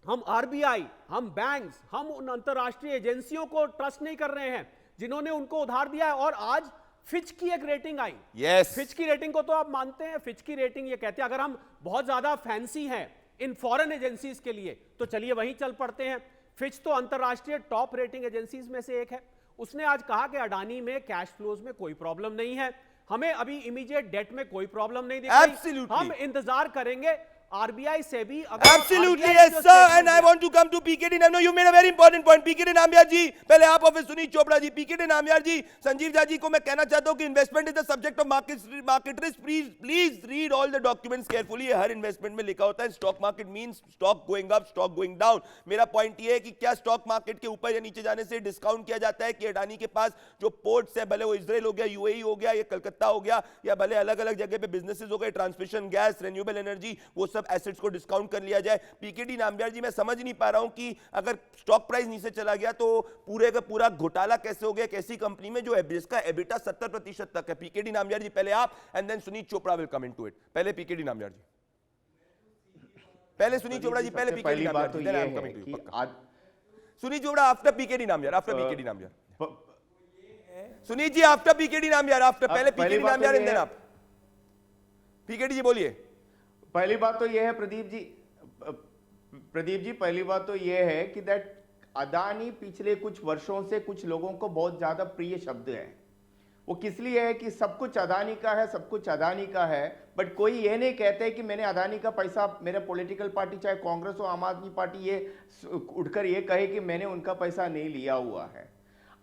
हम RBI, हम बैंक्स, हम उन अंतरराष्ट्रीय एजेंसियों को ट्रस्ट नहीं कर रहे हैं जिन्होंने उनको उधार दिया है। और आज फिच की एक रेटिंग आई। फिच की रेटिंग को तो आप मानते हैं, फिच की रेटिंग ये कहते हैं अगर हम बहुत ज्यादा फैंसी हैं इन फॉरेन एजेंसीज के लिए तो चलिए वहीं चल पड़ते हैं। फिच तो अंतरराष्ट्रीय टॉप रेटिंग एजेंसीज में से एक है। उसने आज कहा कि अडानी में कैश फ्लोज में कोई प्रॉब्लम नहीं है, हमें अभी इमीडिएट डेट में कोई प्रॉब्लम नहीं दिख रही, हम इंतजार करेंगे RBI से भी। Absolutely, yes sir, and I want to come to PKD Nambiar. You made a very important point. PKD Nambiar जी, पहले आप और फिर सुनीत चोपड़ा जी। PKD Nambiar जी, संजीव जी को मैं कहना चाहता हूं कि investment is the subject of market risk. Please read all the documents carefully. Her investment में लिखा होता है stock market means stock going up, stock going down. मेरा पॉइंट ये है कि क्या स्टॉक मार्केट के ऊपर या नीचे जाने से डिस्काउंट किया जाता है कि अडानी के पास जो पोर्ट्स है, भले वो इजराइल हो गया, UAE हो गया, या कलकत्ता हो गया, या भले अलग अलग जगह पे बिजनेसेस हो गए, ट्रांसमिशन, गैस, रिन्यूएबल एनर्जी, वो सब एसेट्स को डिस्काउंट कर लिया जाए। PKD नामबियार जी, मैं समझ नहीं पा रहा हूं कि अगर स्टॉक प्राइस नीचे चला गया तो पूरे का पूरा घोटाला कैसे हो गया, कैसी कंपनी में जो है जिसका एबिटा 70% तक है। PKD नामबियार जी, पहले आप and then Suneet Chopra will come into it. पहले PKD नामबियार जी, पहले सुनीत चोपड़ा जी, पहले PKD Nambiar ji, then I am coming to you. Suneet Chopra after PKD Nambiar, after PKD Nambiar. Suneet ji after PKD Nambiar, after पहले PKD नामबियार एंड देन आप। PKD जी बोलिए। पहली बात तो यह है प्रदीप जी, पहली बात तो यह है कि दैट अदानी पिछले कुछ वर्षों से कुछ लोगों को बहुत ज्यादा प्रिय शब्द है। वो किस लिए है कि सब कुछ अदानी का है, सब कुछ अदानी का है, बट कोई ये नहीं कहते कि मैंने अदानी का पैसा, मेरे पॉलिटिकल पार्टी चाहे कांग्रेस हो आम आदमी पार्टी, ये उठकर ये कहे कि मैंने उनका पैसा नहीं लिया हुआ है।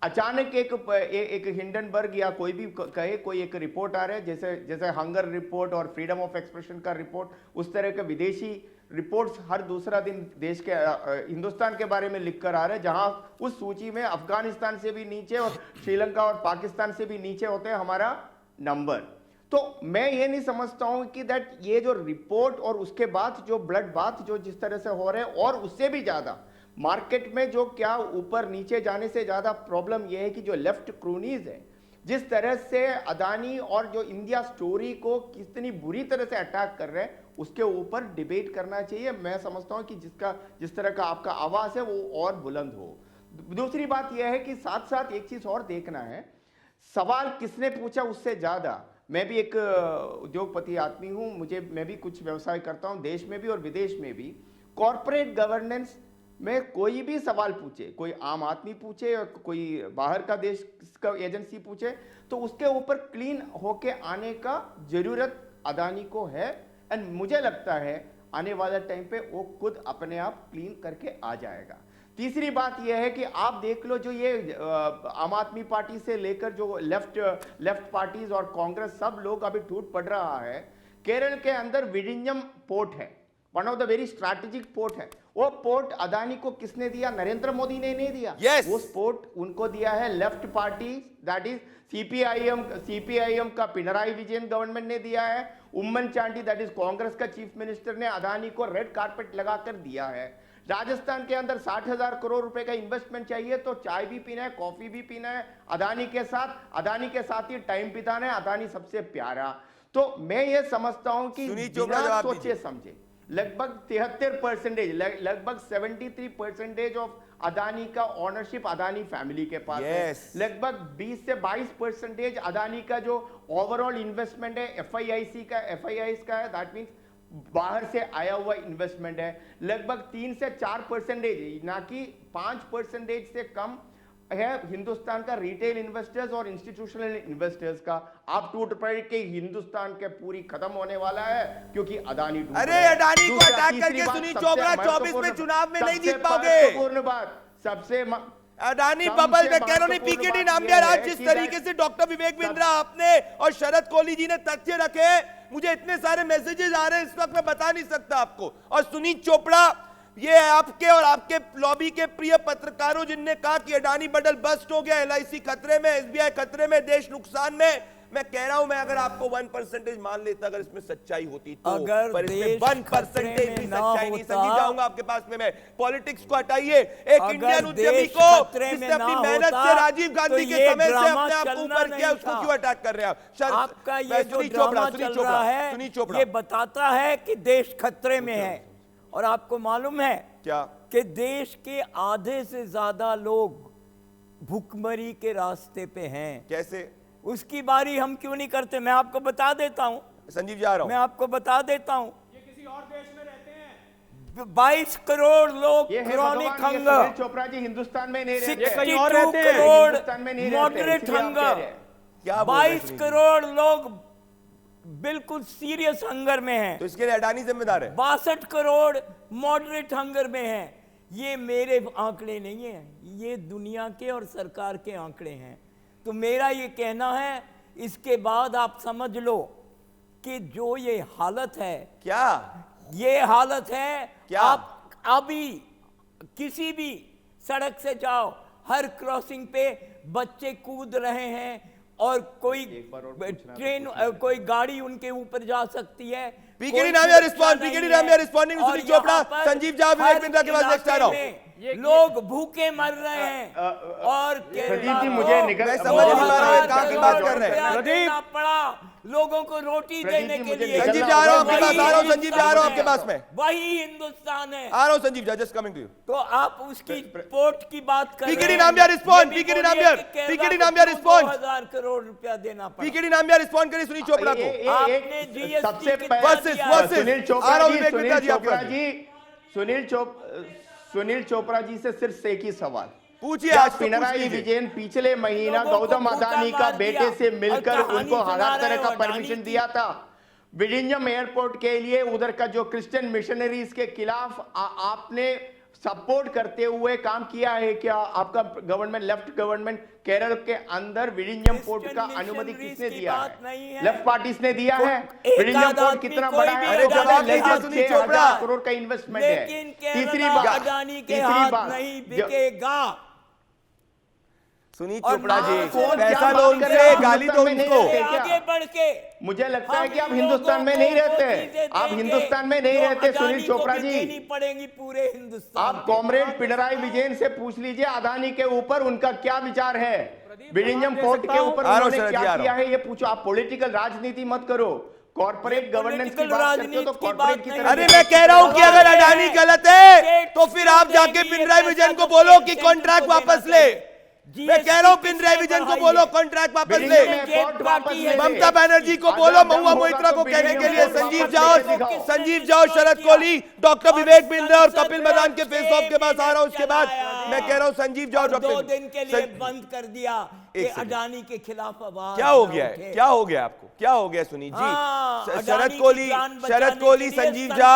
अचानक एक हिंडनबर्ग या कोई भी कहे, कोई एक रिपोर्ट आ रहा है, जैसे हंगर रिपोर्ट और फ्रीडम ऑफ एक्सप्रेशन का रिपोर्ट, उस तरह के विदेशी रिपोर्ट्स हर दूसरा दिन देश के हिंदुस्तान के बारे में लिखकर आ रहे हैं, जहां उस सूची में अफगानिस्तान से भी नीचे और श्रीलंका और पाकिस्तान से भी नीचे होते हैं हमारा नंबर। तो मैं ये नहीं समझता हूं कि दैट ये जो रिपोर्ट और उसके बाद जो ब्लड बाथ जो जिस तरह से हो रहे हैं, और उससे भी ज्यादा मार्केट में जो क्या ऊपर नीचे जाने से ज्यादा प्रॉब्लम यह है कि जो लेफ्ट क्रूनीज है, जिस तरह से अदानी और जो इंडिया स्टोरी को कितनी बुरी तरह से अटैक कर रहे हैं, उसके ऊपर डिबेट करना चाहिए। मैं समझता हूं कि जिस तरह का आपका आवाज है वो और बुलंद हो। दूसरी बात यह है कि साथ साथ एक चीज और देखना है, सवाल किसने पूछा उससे ज्यादा, मैं भी एक उद्योगपति आदमी हूं, मैं भी कुछ व्यवसाय करता हूं देश में भी और विदेश में भी। कॉर्पोरेट गवर्नेंस में कोई भी सवाल पूछे, कोई आम आदमी पूछे या कोई बाहर का देश का एजेंसी पूछे, तो उसके ऊपर क्लीन होके आने का जरूरत अदानी को है। एंड मुझे लगता है आने वाले टाइम पे वो खुद अपने आप क्लीन करके आ जाएगा। तीसरी बात यह है कि आप देख लो, जो ये आम आदमी पार्टी से लेकर जो लेफ्ट पार्टीज और कांग्रेस, सब लोग अभी टूट पड़ रहा है। केरल के अंदर विडिंजम पोर्ट है, one of the very strategic port है। वो पोर्ट अदानी को किसने दिया? नरेंद्र मोदी ने नहीं दिया। yes. उस पोर्ट उनको दिया है left party, that is CPIM का पिनराई विजयन गवर्नमेंट ने दिया है। उम्मन चांडी दैट इज कांग्रेस का चीफ मिनिस्टर ने अदानी को रेड कारपेट लगाकर दिया है। राजस्थान के अंदर 60,000 करोड़ रुपए का इन्वेस्टमेंट चाहिए, तो चाय भी पीना है, कॉफी भी पीना है अदानी के साथ ही टाइम बिताना है, अदानी सबसे प्यारा। तो मैं ये समझता हूं कि बिना सोचे समझे लगभग 73%, लगभग 73% ऑफ अदानी का ओनरशिप अदानी फैमिली के पास है। लगभग 20 से 22% अदानी का जो ओवरऑल इन्वेस्टमेंट है एफआईआईस का है, दैट मीन्स बाहर से आया हुआ इन्वेस्टमेंट है। लगभग 3 से 4%, ना कि 5% से कम है हिंदुस्तान का रिटेल इन्वेस्टर्स और इंस्टीट्यूशनल इन्वेस्टर्स का। आप टूट पड़े कि हिंदुस्तान के पूरी खत्म होने वाला है क्योंकि अदानी डूब। अरे अदानी को अटैक करके सुनील चोपड़ा 24 में चुनाव में नहीं जीत पाओगे। महत्वपूर्ण बात सबसे अडानी बबल में कह रहा हूं, पीकेटी नामदार आज जिस तरीके से डॉक्टर विवेक बिंद्रा आपने और शरद कोहली जी ने तथ्य रखे, मुझे इतने सारे मैसेजेस आ रहे हैं इस वक्त मैं बता नहीं सकता आपको। और सुनील चोपड़ा, ये आपके और आपके लॉबी के प्रिय पत्रकारों जिनने कहा कि अडानी बंडल बस्ट हो गया, एलआईसी खतरे में, एसबीआई खतरे में, देश नुकसान में, मैं कह रहा हूं, मैं अगर आपको 1% मान लेता अगर इसमें सच्चाई होती तो, अगर पर इसमें 1% भी सच्चाई नहीं। संजीव जाऊंगा आपके पास में, मैं पॉलिटिक्स को हटाइए। एक इंडियन उद्यमी को जिसने अपनी मेहनत से राजीव गांधी के समय से अपने आप को ऊपर किया, उसको क्यों अटैक कर रहे हैं आप? आपका ये जो ड्रामा चल रहा है ये बताता है कि देश खतरे में है। और आपको मालूम है क्या कि देश के आधे से ज्यादा लोग भूखमरी के रास्ते पे हैं। कैसे? उसकी बारी हम क्यों नहीं करते? मैं आपको बता देता हूं। संजीव जा रहा हूं, मैं आपको बता देता हूं। ये किसी और देश में रहते हैं। 22 करोड़ लोग क्रॉनिक हंगर, चोपड़ा जी हिंदुस्तान में नहीं रहते, 62 करोड़ मॉडरेट हंगर, 22 करोड़ लोग बिल्कुल सीरियस हंगर में हैं। तो इसके लिए अडानी जिम्मेदार है। 62 करोड़ मॉडरेट हंगर में हैं। ये मेरे आंकड़े नहीं हैं, ये दुनिया के और सरकार के आंकड़े हैं। तो मेरा ये कहना है, इसके बाद आप समझ लो कि जो ये हालत है, क्या ये हालत है, क्या आप अभी किसी भी सड़क से जाओ, हर क्रॉसिंग पे बच्चे कूद रहे हैं और कोई ट्रेन, कोई गाड़ी उनके ऊपर जा सकती है। पीकेटी नाम या रिस्पॉन्ड, पीकेटी नाम या रिस्पॉन्डिंग सुनील चोपड़ा, संजीव झा, विवेक बिंद्रा के बाद नेक्स्ट आ रहा हूं। लोग भूखे मर रहे हैं और मुझे मैं समझ नहीं पा रहा हूं कहां की बात कर रहे हैं। देना पड़ा लोगों को रोटी देने के लिए। संजीव जा रहा हूं आपके पास, आ रहा हूं संजीव जा रहा हूं आपके पास में। वही हिंदुस्तान है। आ रहा हूं संजीव जा, जस्ट कमिंग टू यू। तो आप उसकी पोर्ट की बात कर रहे हैं। पीकेटी नाम या रिस्पॉन्ड, पीकेटी नाम या रिस्पॉन्ड। 2000 करोड़ रुपया देना पड़ा। पीकेटी नाम या रिस्पॉन्ड करिए सुनील चोपड़ा को। आपने जीएसटी सुनील चोपड़ा जी से सिर्फ एक ही सवाल पूछिए। आज पिनराई विजयन पिछले महीना गौतम अदानी का बेटे से मिलकर उनको हलाक करने का परमिशन दिया था विलिंजम एयरपोर्ट के लिए। उधर का जो क्रिश्चियन मिशनरीज के खिलाफ आपने सपोर्ट करते हुए काम किया है क्या? आपका गवर्नमेंट, लेफ्ट गवर्नमेंट केरल के अंदर विलिंजम पोर्ट का अनुमति किसने दिया है? लेफ्ट पार्टीज ने दिया है। विलिंजम पोर्ट कितना बड़ा है? अरे जवाब दीजिए सुनील चोपड़ा। करोड़ का इन्वेस्टमेंट है। तीसरी बात, अदानी के हाथ नहीं बिकेगा। सुनील चोपड़ा जी, पैसा लो उनसे, गाली दो उनको। आगे बढ़ के मुझे लगता है कि आप हिंदुस्तान में नहीं रहते, आप हिंदुस्तान में नहीं रहते सुनील चोपड़ा जी। पड़ेंगी पूरे हिंदुस्तान। आप कॉमरेड पिनराई विजयन से पूछ लीजिए अदानी के ऊपर उनका क्या विचार है, विलिंजम पोर्ट के ऊपर उन्होंने क्या किया है, ये पूछो। आप पॉलिटिकल राजनीति मत करो। कॉर्पोरेट गवर्नेंस की बात करते हो तो कॉर्पोरेट की तरह। अरे मैं कह रहा हूं कि अगर अडानी गलत है तो फिर आप जाके पिनराई विजयन को बोलो कि कॉन्ट्रैक्ट वापस ले। मैं कह रहा हूं पिनराई विजयन को बोलो कॉन्ट्रैक्ट वापस ले। ममता बनर्जी को बोलो, महुआ मोइत्रा को कहने के लिए संजीव जाओ, शरद कोहली, डॉक्टर विवेक बिंद्रा और कपिल मदान के फेस ऑफ के पास आ रहा हूं। उसके बाद मैं कह रहा हूं संजीव जाओ। 2 दिन के लिए बंद कर दिया कि अडानी के खिलाफ आवाज। क्या हो गया है, क्या हो गया आपको, क्या हो गया सुनील जी? शरद कोहली संजीव झा,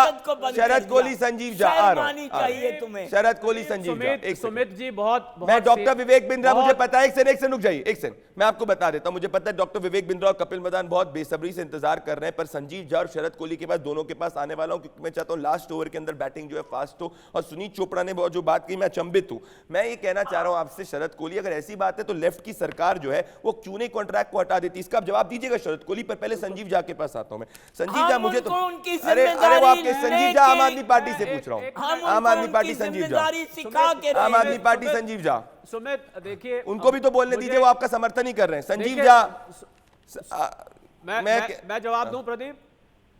शरद कोहली संजीव झा आ रहा हूं, चाहिए तुम्हें शरद कोहली संजीव झा। सुमित जी बहुत मैं डॉक्टर विवेक बिंद्रा, मुझे पता है, एक सेकंड रुक जाइए, एक सेकंड मैं आपको बता देता हूं। मुझे पता है डॉक्टर विवेक बिंद्रा और कपिल मदान बहुत बेसब्री से इंतजार कर रहे हैं, पर संजीव झा और शरद कोहली के पास, दोनों के पास आने वाला हूं, क्योंकि मैं चाहता हूं लास्ट ओवर के अंदर बैटिंग जो है फास्ट हो। और सुनील चोपड़ा ने जो बात की, मैं अचंभित हूं। मैं ये कहना चाह रहा हूं आपसे, शरद कोहली अगर ऐसी बात है तो लेफ्ट की सरकार जो है वो क्यों नहीं कॉन्ट्रैक्ट को हटा देती? इसका आप जवाब दीजिएगा शरद कोहली, पर पहले संजीव झा के पास आता हूं मैं। संजीव झा मुझे तो अरे वो आपके संजीव झा आम आदमी पार्टी से पूछ रहा हूं, आम आदमी पार्टी संजीव झा, आम आदमी पार्टी संजीव झा। सुमित देखिए, उनको भी तो बोलने दीजिए, वो आपका समर्थन ही कर रहे हैं। संजीव झा, मैं जवाब दूं प्रदीप?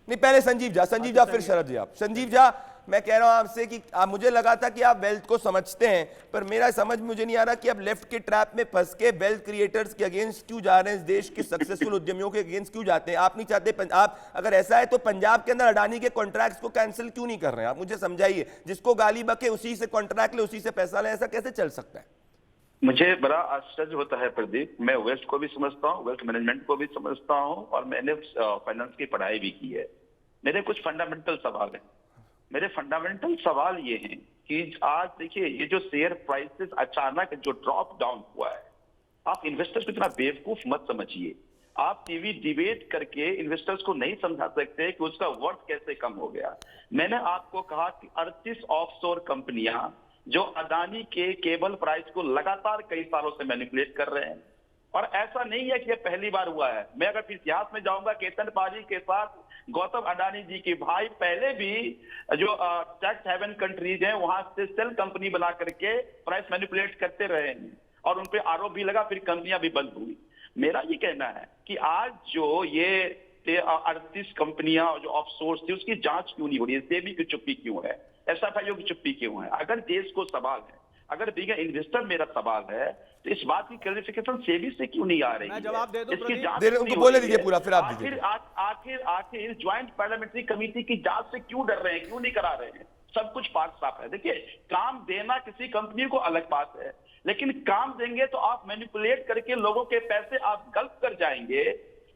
नहीं, पहले संजीव झा फिर शरद जी। आप संजीव झा, मैं कह रहा हूं आपसे कि मुझे लगा था कि आप वेल्थ को समझते हैं, पर मेरा समझ मुझे नहीं आ रहा कि आप लेफ्ट के ट्रैप में फंस के वेल्थ क्रिएटर्स के अगेंस्ट क्यों जा रहे हैं, इस देश के सक्सेसफुल उद्यमियों के अगेंस्ट क्यों जाते हैं? आप नहीं चाहते, आप अगर ऐसा है तो पंजाब के अंदर अडानी के कॉन्ट्रैक्ट्स को कैंसिल क्यों नहीं कर रहे हैं? आप मुझे समझाइए। जिसको गाली बके उसी से कॉन्ट्रैक्ट ले, उसी से पैसा ले, ऐसा कैसे चल सकता है? मुझे बड़ा आश्चर्य होता है प्रदीप। मैं वेल्थ को भी समझता हूँ, वेल्थ मैनेजमेंट को भी समझता हूँ, और मैंने फाइनेंस की पढ़ाई भी की है। मेरे कुछ फंडामेंटल सवाल हैं। मेरे फंडामेंटल सवाल ये हैं कि आज देखिए, ये जो शेयर प्राइसेस अचानक जो ड्रॉप डाउन हुआ है, आप इन्वेस्टर्स को इतना बेवकूफ मत समझिए। आप टीवी डिबेट करके इन्वेस्टर्स को नहीं समझा सकते कि उसका वर्थ कैसे कम हो गया। मैंने आपको कहा कि 38 ऑफशोर कंपनियां जो अडानी के केबल प्राइस को लगातार कई सालों से मैनिपुलेट कर रहे हैं, और ऐसा नहीं है कि ये पहली बार हुआ है। मैं अगर इतिहास में जाऊंगा, केतन पाजी के साथ गौतम अडानी जी के भाई पहले भी जो टैक्स हेवन कंट्रीज हैं वहां से सेल कंपनी बना करके प्राइस मैनिपुलेट करते रहे हैं, और उन पे आरोप भी लगा, फिर कंपनियां भी बंद हुई। मेरा ये कहना है कि आज जो ये 38 कंपनियां जो ऑफशोर थी, उसकी जांच क्यों नहीं हो रही है? सेबी की चुप्पी क्यों है? एसएफआईओ की चुप्पी क्यों है? अगर देश को सवाल है, अगर बीइंग इन्वेस्टर मेरा सवाल है, तो इस बात की क्लैरिफिकेशन सेबी से क्यों नहीं आ रही है? जवाब दे दो, इसकी जांच उनको बोले दीजिए पूरा, फिर आप दीजिए। आखिर ज्वाइंट पार्लियामेंट्री कमेटी की जांच से क्यों डर रहे हैं, क्यों नहीं करा रहे हैं? सब कुछ पाक साफ है। देखिए, काम देना किसी कंपनी को अलग बात है, लेकिन काम देंगे तो आप मैनिपुलेट करके लोगों के पैसे आप गल्फ कर जाएंगे,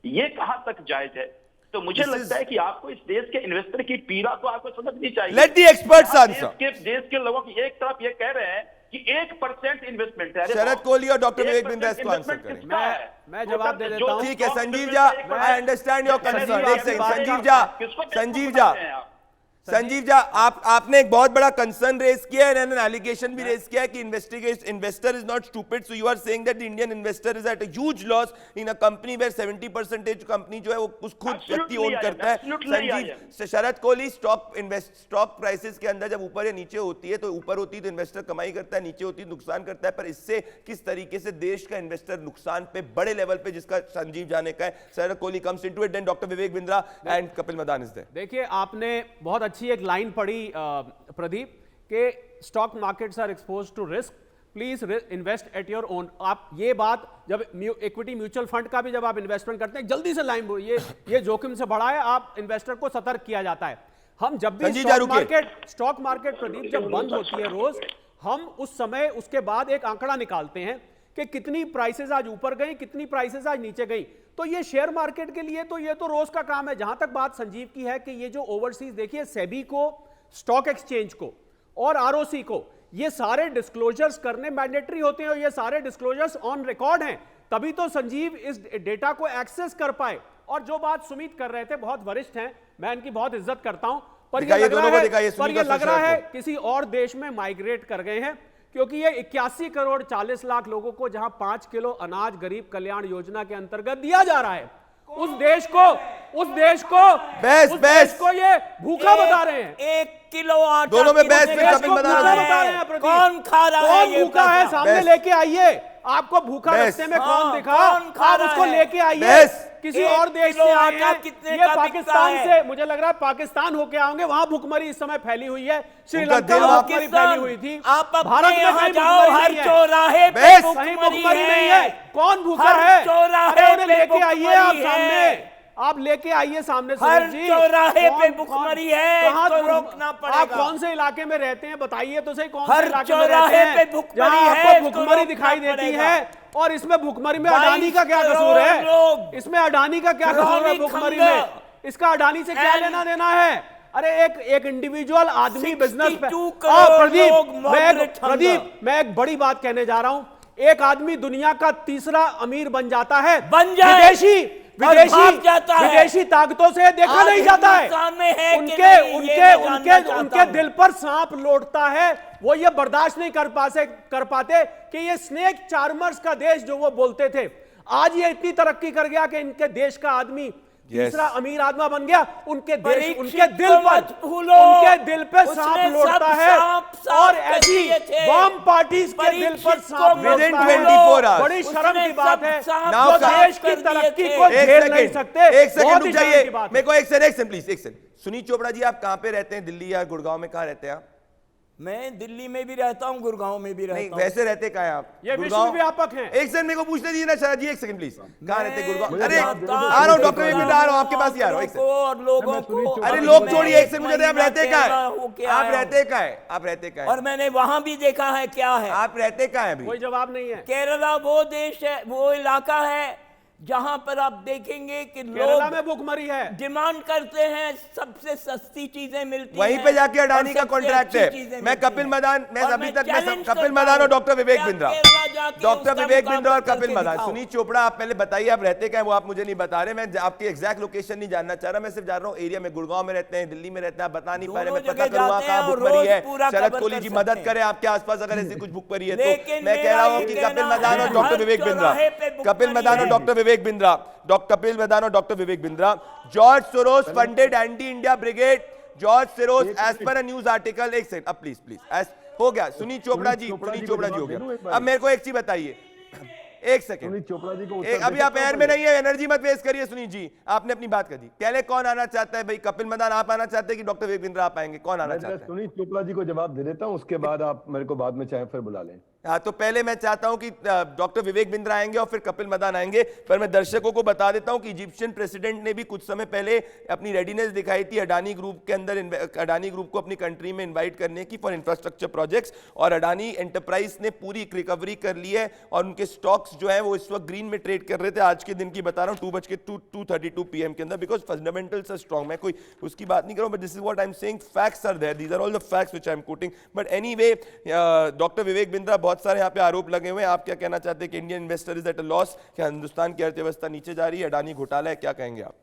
ये कहां तक जायज है? तो मुझे लगता है कि आपको इस देश के इन्वेस्टर की पीड़ा तो आपको समझनी चाहिए। Let the experts answer. देश के लोगों की एक तरफ ये कह रहे हैं कि 1% इन्वेस्टमेंट है। शरद कोहली और डॉक्टर विवेक बिंद्रा इसको आंसर करें। मैं जवाब दे देता हूं। ठीक है Sanjeev Jha, I understand your concern. एक सेकंड संजीव झा, आपने एक बहुत बड़ा कंसर्न रेज किया है, एंड एलिगेशन भी रेज किया है कि investor is not stupid, so you are saying that the Indian investor is at a huge loss in a company where 70% company जो है वो खुद व्यक्ति ओन करता है। संजीव, शरद कोहली स्टॉक प्राइसेस के अंदर जब ऊपर या नीचे होती है, तो ऊपर होती है तो इन्वेस्टर कमाई करता है, नीचे होती है नुकसान करता है, पर इससे किस तरीके से देश का इन्वेस्टर नुकसान पे बड़े लेवल पे, जिसका संजीव जाने का है, Sharad Kohli comes into it, then doctor Vivek Bindra and Kapil Madan is there. देखिए, आपने बहुत अच्छी एक लाइन पढ़ी प्रदीप के stock markets are exposed to risk, please invest at your own. आप ये बात जब इक्विटी म्यूचुअल फंड का भी जब आप इन्वेस्टमेंट करते हैं, जल्दी से लाइन ये जोखिम से बड़ा है, आप इन्वेस्टर को सतर्क किया जाता है। हम जब भी स्टॉक मार्केट प्रदीप जब बंद होती है रोज, हम उस समय उसके बाद एक आंकड़ा निकालते हैं कि कितनी प्राइसेस आज ऊपर गई, कितनी प्राइसेस आज नीचे गई। तो ये शेयर मार्केट के लिए तो ये तो रोज का काम है। जहां तक बात संजीव की है कि ये जो ओवरसीज, देखिए सेबी को, स्टॉक एक्सचेंज को और आरओसी को ये सारे डिस्क्लोजर्स करने मैंडेटरी होते हैं, और ये सारे डिस्क्लोजर्स ऑन रिकॉर्ड हैं, तभी तो संजीव इस डेटा को एक्सेस कर पाए। और जो बात सुमित कर रहे थे, बहुत वरिष्ठ हैं, मैं इनकी बहुत इज्जत करता हूं, पर ये लग रहा है किसी और देश में माइग्रेट कर गए हैं, क्योंकि ये 81 करोड़ 40 लाख लोगों को जहां 5 किलो अनाज गरीब कल्याण योजना के अंतर्गत दिया जा रहा है, उस देश को ये भूखा बता रहे हैं। 1 किलो आटा दोनों में बहस में कपिल मदान बता रहे हैं। कौन खा रहा है? कौन भूखा है? सामने लेके आइए। आपको भूखा रास्ते में कौन दिखा? आप उसको लेके आइए। किसी एक और देश किलो से आए आटा हैं, कितने ये का बिकता पाकिस्तान है? से, मुझे लग रहा है पाकिस्तान होके आओगे, वहां भुखमरी इस समय फैली हुई है, श्रीलंका दिल में वापस- भुखमरी फैली हुई थी, आप अपने भारत में यहाँ कहीं जाओ, भुखमरी हर नहीं है। चौराहे पे बेस- कहीं भुखमरी भुखमरी नहीं है। कौन भूखा हर है? चौराहे अरे उन्हें पे लेके आइए आप भुखमरी सामने, है। आप लेके आइए सामने हर सुनील जी। चौराहे पे कौन- भुखमरी कौन- है, कहाँ इसको भुख- रोकना आप पड़ेगा। कौन से इलाके में रहते हैं बताइए तो सही, कौन हर से इलाके में चौराहे रहते हैं पे भुखमरी जहाँ है, आपको इसको भुखमरी रोकना दिखाई देती पड़ेगा। है? और इसमें भुखमरी में 22 अडानी का क्या कसूर करोड़ है? लोग इसमें अडानी का क्या कसूर है क्रॉनिक भुखमरी हंगर में? इसका अडानी से क्या and लेना देना है? अरे एक इंडिविजुअल आदमी बिजनेस 62 करोड़ प्रदीप, लोग moderate प्रदीप, मैं एक बड़ी बात कहने जा रहा हूं। एक आदमी दुनिया का तीसरा अमीर बन जाता है, बन जाए और भाग जाता है। विदेशी ताकतों से देखा आज नहीं जाता है। हिंदुस्तान में है कि उनके नहीं, ये उनके मैं जानना उनके चाहता उनके हूं। दिल पर सांप लौटता है, वो ये बर्दाश्त नहीं कर पाते कि ये स्नेक चार्मर्स का देश जो वो बोलते थे, आज ये इतनी तरक्की कर गया कि इनके देश का आदमी तीसरा अमीर आदमी बन गया। उनके दिल उनके दिल पे सांप लौटता है, और ऐसी वाम पार्टीज के दिल पर सांप Within लौटता है। 24 hours. बड़ी शर्म की बात है, Now, जो sir, देश की तरक्की को झेल नहीं सकते। एक सेकंड बहुत रुक ही शर्म जाइए, की बात है। मेरे को एक सेकंड प्लीज, एक सेकंड। सुनील चोपड़ा जी, आप कहाँ पे रहते हैं? दिल्ली या गुड़गांव में? कहाँ रहते हैं आप? मैं दिल्ली में भी रहता हूँ, गुड़गांव में भी नहीं, रहता हूँ। वैसे रहते कहाँ हैं आप? ये गुड़गांव? विश्वव्यापक है। एक सेकंड मेरे को पूछने दीजिए ना शरद जी, एक सेकंड प्लीज। कहाँ रहते हैं? गुड़गांव? मैं अरे जाता आ रहा हूँ डॉक्टर हूँ, विपिन, आ रहा हूँ आपके पास ही आ रहा हूँ, एक सेकंड। और लोगों को अरे अभी लोग मैं छोड़िए, एक सेकंड मुझे आप रहते कहाँ हैं? आप रहते कहाँ हैं? आप रहते कहाँ और हैं? मैंने वहां भी देखा है क्या है। आप रहते कहाँ हैं अभी? कोई जवाब नहीं है। केरला वो देश है, वो इलाका है जहां पर आप देखेंगे कि केरला लोग में भुखमरी है, डिमांड करते हैं, सबसे सस्ती चीजें मिलती वहीं हैं पे जाके अडानी और का सबसे कॉन्ट्रैक्ट अच्छी है। चीजें मैं मिलती कपिल हैं। मदान, मैं और अभी तक मैं challenge कपिल करता मदान और हूं डॉक्टर विवेक कि आप बिंद्रा, केरला जाके डॉक्टर उसका विवेक बिंद्रा और मुकाबला कपिल करके मदान। दिखाओ। सुनील चोपड़ा, आप पहले बताइए आप रहते कहाँ हैं, वो आप मुझे नहीं बता रहे। मैं आपकी एग्जैक्ट लोकेशन नहीं जानना चाह रहा, मैं सिर्फ जान रहा हूँ एरिया में। गुड़गांव में रहते हैं, दिल्ली में रहते हैं, आप बता नहीं पा रहे, मैं दोनों पता जगह करूंगा जाते कहाँ हैं और भुखमरी रोज है। पूरा शरद cover कोहली कर जी सकते मदद हैं। करें आपके आसपास अगर ऐसी कुछ भुखमरी है तो। लेकिन मैं कह रहा हूँ कि मेरा ये कपिल कहना मदान और है, डॉक्टर हर विवेक बिंद्रा, चौराहे पे कपिल भुखमरी मदान और है। डॉक्टर विवेक बिंद्रा, कपिल मदान और doctor Vivek Bindra, George Soros funded anti India brigade, George Soros as per a news article. एक सेकंड, अब प्लीज प्लीज हो गया। सुनील चोपड़ा जी हो गया। अब मेरे को एक चीज बताइए, एक सेकंड, सुनील चोपड़ा जी को अभी आप एयर में नहीं है, एनर्जी मत वेस्ट करिए। सुनील जी, आपने अपनी बात कर दी। पहले कौन आना चाहता है भाई? कपिल मदान आप आना चाहते हैं कि डॉक्टर विवेक बिंद्रा आप आएंगे? कौन आना चाहता है? सुनील चोपड़ा जी को जवाब दे देता हूं, उसके बाद आप मेरे को बाद में चाहे फिर बुला लें। हाँ, तो पहले मैं चाहता हूं कि डॉक्टर विवेक बिंद्रा आएंगे और फिर कपिल मदान आएंगे। पर मैं दर्शकों को बता देता हूं कि इजिप्शियन प्रेसिडेंट ने भी कुछ समय पहले अपनी रेडीनेस दिखाई थी अडानी ग्रुप के अंदर, अडानी ग्रुप को अपनी कंट्री में इनवाइट करने की फॉर इंफ्रास्ट्रक्चर प्रोजेक्ट्स। और अडानी एंटरप्राइज ने पूरी रिकवरी कर ली है और उनके स्टॉक्स जो है वो इस वक्त ग्रीन में ट्रेड कर रहे थे। आज के दिन की बता रहा हूँ 2:32 PM के अंदर, बिकॉज फंडामेंटल्स आर स्ट्रॉन्ग। मैं कोई उसकी बात नहीं कर रहा हूं, but this is what I am saying, facts are there, these are all the facts which I am quoting. But anyway, doctor Vivek Bindra, बहुत सारे यहाँ पे आरोप लगे हुए हैं। आप क्या कहना चाहते हैं कि Indian investor is at a loss? क्या हिंदुस्तान की अर्थव्यवस्था नीचे जा रही है? अडानी घोटाला है, क्या कहेंगे आप?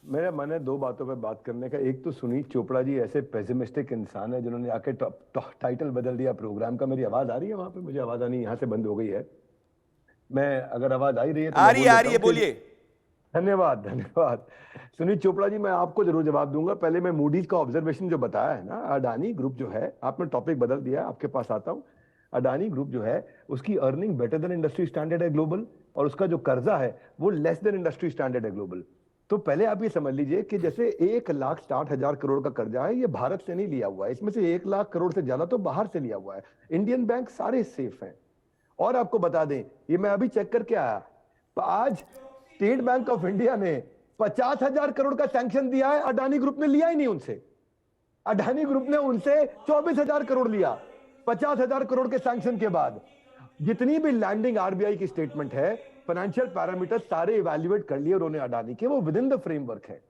मेरा मन है दो बातों पे बात करने का। एक तो सुनील चोपड़ा जी ऐसे पेसिमिस्टिक इंसान है जिन्होंने आके टाइटल बदल दिया प्रोग्राम का। मेरी आवाज आ रही है वहां पे? मुझे आवाज आनी यहाँ से बंद हो गई है। मैं अगर आवाज आ रही है तो आ रही है, बोलिए। धन्यवाद धन्यवाद। सुनील चोपड़ा जी, मैं आपको जरूर जवाब दूंगा। पहले मैं मूडीज का ऑब्जर्वेशन जो बताया है ना, अडानी ग्रुप जो है, आपने टॉपिक बदल दिया, आपके पास आता हूं। अडानी ग्रुप जो है उसकी earning better than industry standard है ग्लोबल, और उसका जो कर्जा है वो लेस देन इंडस्ट्री स्टैंडर्ड है ग्लोबल। तो पहले आप ये समझ लीजिए कि जैसे 1,60,000 करोड़ का कर्जा है, ये भारत से नहीं लिया हुआ है, इसमें से 1 लाख करोड़ से ज्यादा तो बाहर से लिया हुआ है। इंडियन बैंक सारे सेफ हैं। और आपको बता दें, ये मैं अभी चेक करके आया, आज स्टेट बैंक ऑफ इंडिया ने 50,000 करोड़ का सैंक्शन दिया है, अडानी ग्रुप ने लिया ही नहीं उनसे। अडानी ग्रुप ने उनसे 24,000 करोड़ लिया 50,000 करोड़ के सैंक्शन के बाद। जितनी भी लैंडिंग आरबीआई की स्टेटमेंट है, फाइनेंशियल पैरामीटर सारे इवैल्यूएट कर लिए उन्होंने अडानी के, वो विद इन द फ्रेमवर्क है।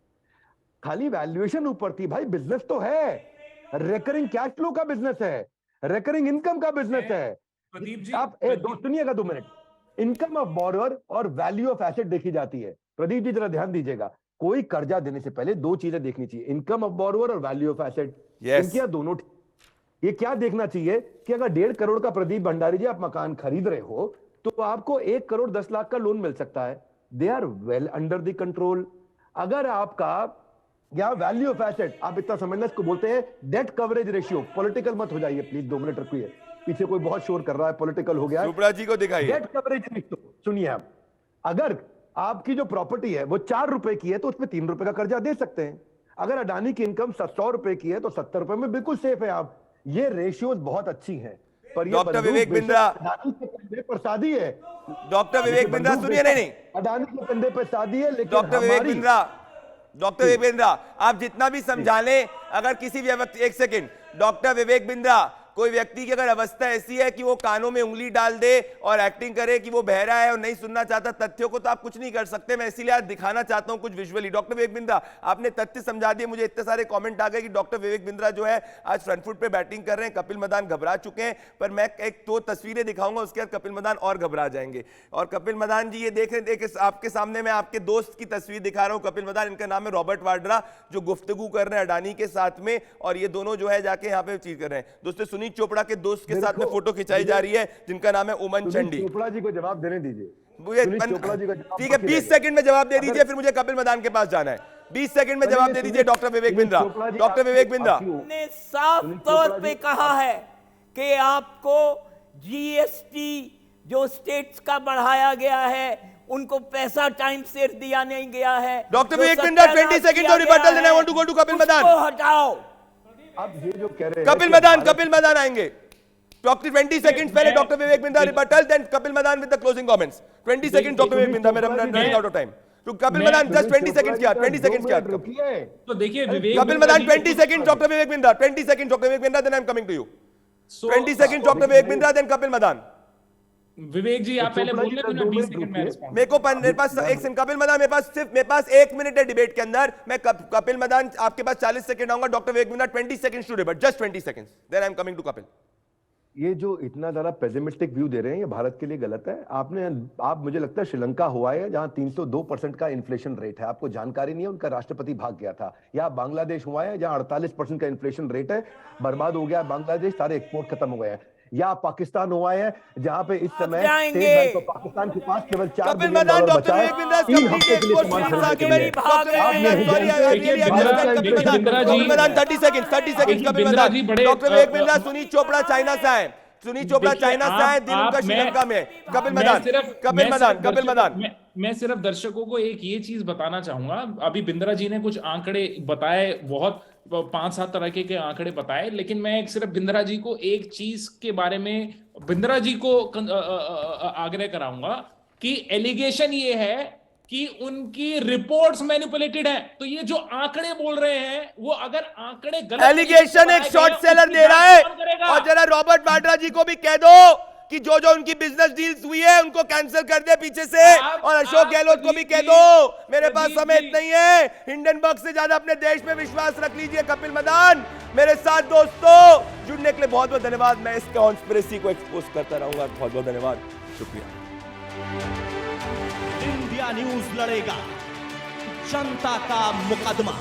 खाली वैल्यूएशन ऊपर थी, भाई बिजनेस तो है, रिकरिंग कैश फ्लो का बिजनेस है, रिकरिंग इनकम का बिजनेस है। आप सुनिएगा 2 मिनट। इनकम ऑफ बोरोअर और वैल्यू ऑफ एसेट देखी जाती है। प्रदीप जी जरा ध्यान दीजिएगा, कोई कर्जा देने से पहले 2 चीजें देखनी चाहिए, इनकम ऑफ बोरोअर और वैल्यू ऑफ एसेट। इनके दोनों ये क्या देखना चाहिए कि अगर 1.5 करोड़ का, प्रदीप भंडारी जी, आप मकान खरीद रहे हो तो आपको 1 करोड़ 10 लाख का लोन मिल सकता है। They are well under the control. अगर आपका या वैल्यू ऑफ एसेट, आप इतना समझना, इसको बोलते हैं डेट कवरेज रेशियो। पॉलिटिकल मत हो जाइए प्लीज, 2 मिनट रखिए, पीछे कोई बहुत शोर कर रहा है, पॉलिटिकल हो गया। चोपड़ा जी को दिखाइए डेट कवरेज रेशियो। सुनिए आप, अगर आपकी जो प्रॉपर्टी है वो 4 रुपए की है तो उसमें 3 रुपए का कर्जा दे सकते हैं। अगर अडानी की इनकम 100 रुपए की है तो 70 रुपए में बिल्कुल सेफ है आप। ये रेशियोज बहुत अच्छी हैं, पर ये डॉक्टर विवेक बिंद्रा अडानी के कंधे पर शादी है। डॉक्टर विवेक बिंद्रा सुनिए, नहीं अडानी के कंधे पर शादी है, लेकिन डॉक्टर विवेक बिंद्रा आप जितना भी समझा लें, अगर किसी व्यक्ति, एक सेकंड, डॉक्टर विवेक बिंद्रा, कोई व्यक्ति की अगर अवस्था ऐसी है कि वो कानों में उंगली डाल दे और एक्टिंग करे कि वो बहरा है और नहीं सुनना चाहता तथ्यों को, तो आप कुछ नहीं कर सकते। मैं इसीलिए आज दिखाना चाहता हूं कुछ विजुअली। डॉक्टर विवेक बिंद्रा, आपने तथ्य समझा दिए। मुझे इतने सारे कमेंट आ गए कि डॉक्टर विवेक बिंद्रा जो है आज फ्रंट फुट पे बैटिंग कर रहे हैं, कपिल मदान घबरा चुके हैं, पर मैं एक दो तस्वीरें दिखाऊंगा, उसके बाद कपिल मदान और घबरा जाएंगे। और कपिल मदान जी ये देख रहे हैं, आपके सामने मैं आपके दोस्त की तस्वीर दिखा रहा हूं, कपिल मदान, इनका नाम है रॉबर्ट वाड्रा, जो गुफ्तगू कर रहे हैं अडानी के साथ में, और ये दोनों जो है जाके यहाँ पे चीज कर रहे हैं। दोस्तों सुनील चोपड़ा के दोस्त के साथ में फोटो खिंचाई जा रही है, जिनका नाम है उमन चंडी। चोपड़ा जी को जवाब देने दीजिए। ठीक है, 20 सेकंड में जवाब दे दीजिए, फिर मुझे कपिल मदान के पास जाना है। 20 सेकंड में जवाब दे दीजिए डॉक्टर विवेक बिंद्रा। डॉक्टर विवेक बिंद्रा ने साफ तौर पे कहा है कि आपको जीएसटी जो स्टेट्स का बढ़ाया गया है उनको पैसा टाइम से दिया नहीं गया है। Doctor Vivek Bindra 20 second of rebuttal, then I want to go to Kapil Madan. हटाओ। अब ये जो कह रहे हैं कपिल मदान आएंगे। डॉक्टर 20 सेकंड्स पहले doctor Vivek Bindra rebuttal, then Kapil Madan with the closing comments. 20 second doctor Vivek Bindra, मेरा रनिंग आउट ऑफ टाइम। तो कपिल मदान जस्ट 20 सेकंड्स क्या, 20 सेकंड्स क्या। तो देखिए Vivek, Kapil Madan 20 second doctor Vivek Bindra, 20 second doctor Vivek Bindra, then I am coming to you. 20 second doctor Vivek Bindra, then Kapil Madan. Vivek ji आप पहले बोल रहे थे, मैं 20 सेकंड में रिस्पॉन्ड। मेरे पास एक सेकंड, कपिल मदान मेरे पास 1 मिनट है डिबेट के अंदर। मैं कपिल मदान आपके पास 40 सेकंड आऊंगा, doctor Vivek Bindra 20 seconds to debate, just 20 seconds, then I am coming to Kapil. ये जो इतना ज्यादा पेसिमिस्टिक व्यू दे रहे हैं ये भारत के लिए गलत है। आप मुझे लगता है श्रीलंका हुआ है जहां 302% का इन्फ्लेशन रेट है, आपको जानकारी नहीं है, उनका राष्ट्रपति भाग गया था। या बांग्लादेश हुआ है जहां 48% का इन्फ्लेशन रेट है, बर्बाद हो गया बांग्लादेश, सारे एक्सपोर्ट खत्म हो गए हैं। या पाकिस्तान हुआ है जहां पे इस समय स्टेट बैंक ऑफ पाकिस्तान के पास केवल 4 बिलियन डॉलर बचा है। 3 हफ्ते के लिए सामान खरीदने के लिए। 30 second Kapil Madan. Doctor Vivek Bindra Sunil Chopra China से आए, सुनील चोपड़ा चाइना से आए, दिल उनका श्रीलंका में। कपिल मदान मैं सिर्फ दर्शकों को एक ये चीज बताना चाहूंगा, अभी बिंद्रा जी ने कुछ आंकड़े बताए, बहुत 5-7 तरह के आंकड़े बताए, लेकिन मैं सिर्फ बिंद्रा जी को एक चीज के बारे में बिंद्रा जी को आग्रह कराऊंगा कि एलिगेशन ये है कि उनकी रिपोर्ट्स मैनिपुलेटेड है। तो ये जो आंकड़े बोल रहे हैं वो अगर आंकड़े गलत, एलिगेशन एक शॉर्ट सेलर दे रहा है। और जरा रॉबर्ट वाड्रा जी को भी कह दो कि जो उनकी बिजनेस डील्स हुई है उनको कैंसिल कर दे पीछे से। और अशोक गहलोत को भी कह दो, मेरे पास समय नहीं है, हिंडनबर्ग से ज्यादा अपने देश में विश्वास रख लीजिए। कपिल मदान मेरे साथ दोस्तों जुड़ने के लिए बहुत बहुत धन्यवाद। मैं इस कॉन्स्पिरेसी को एक्सपोज करता रहूंगा। बहुत बहुत धन्यवाद, शुक्रिया। इंडिया न्यूज लड़ेगा जनता का मुकदमा।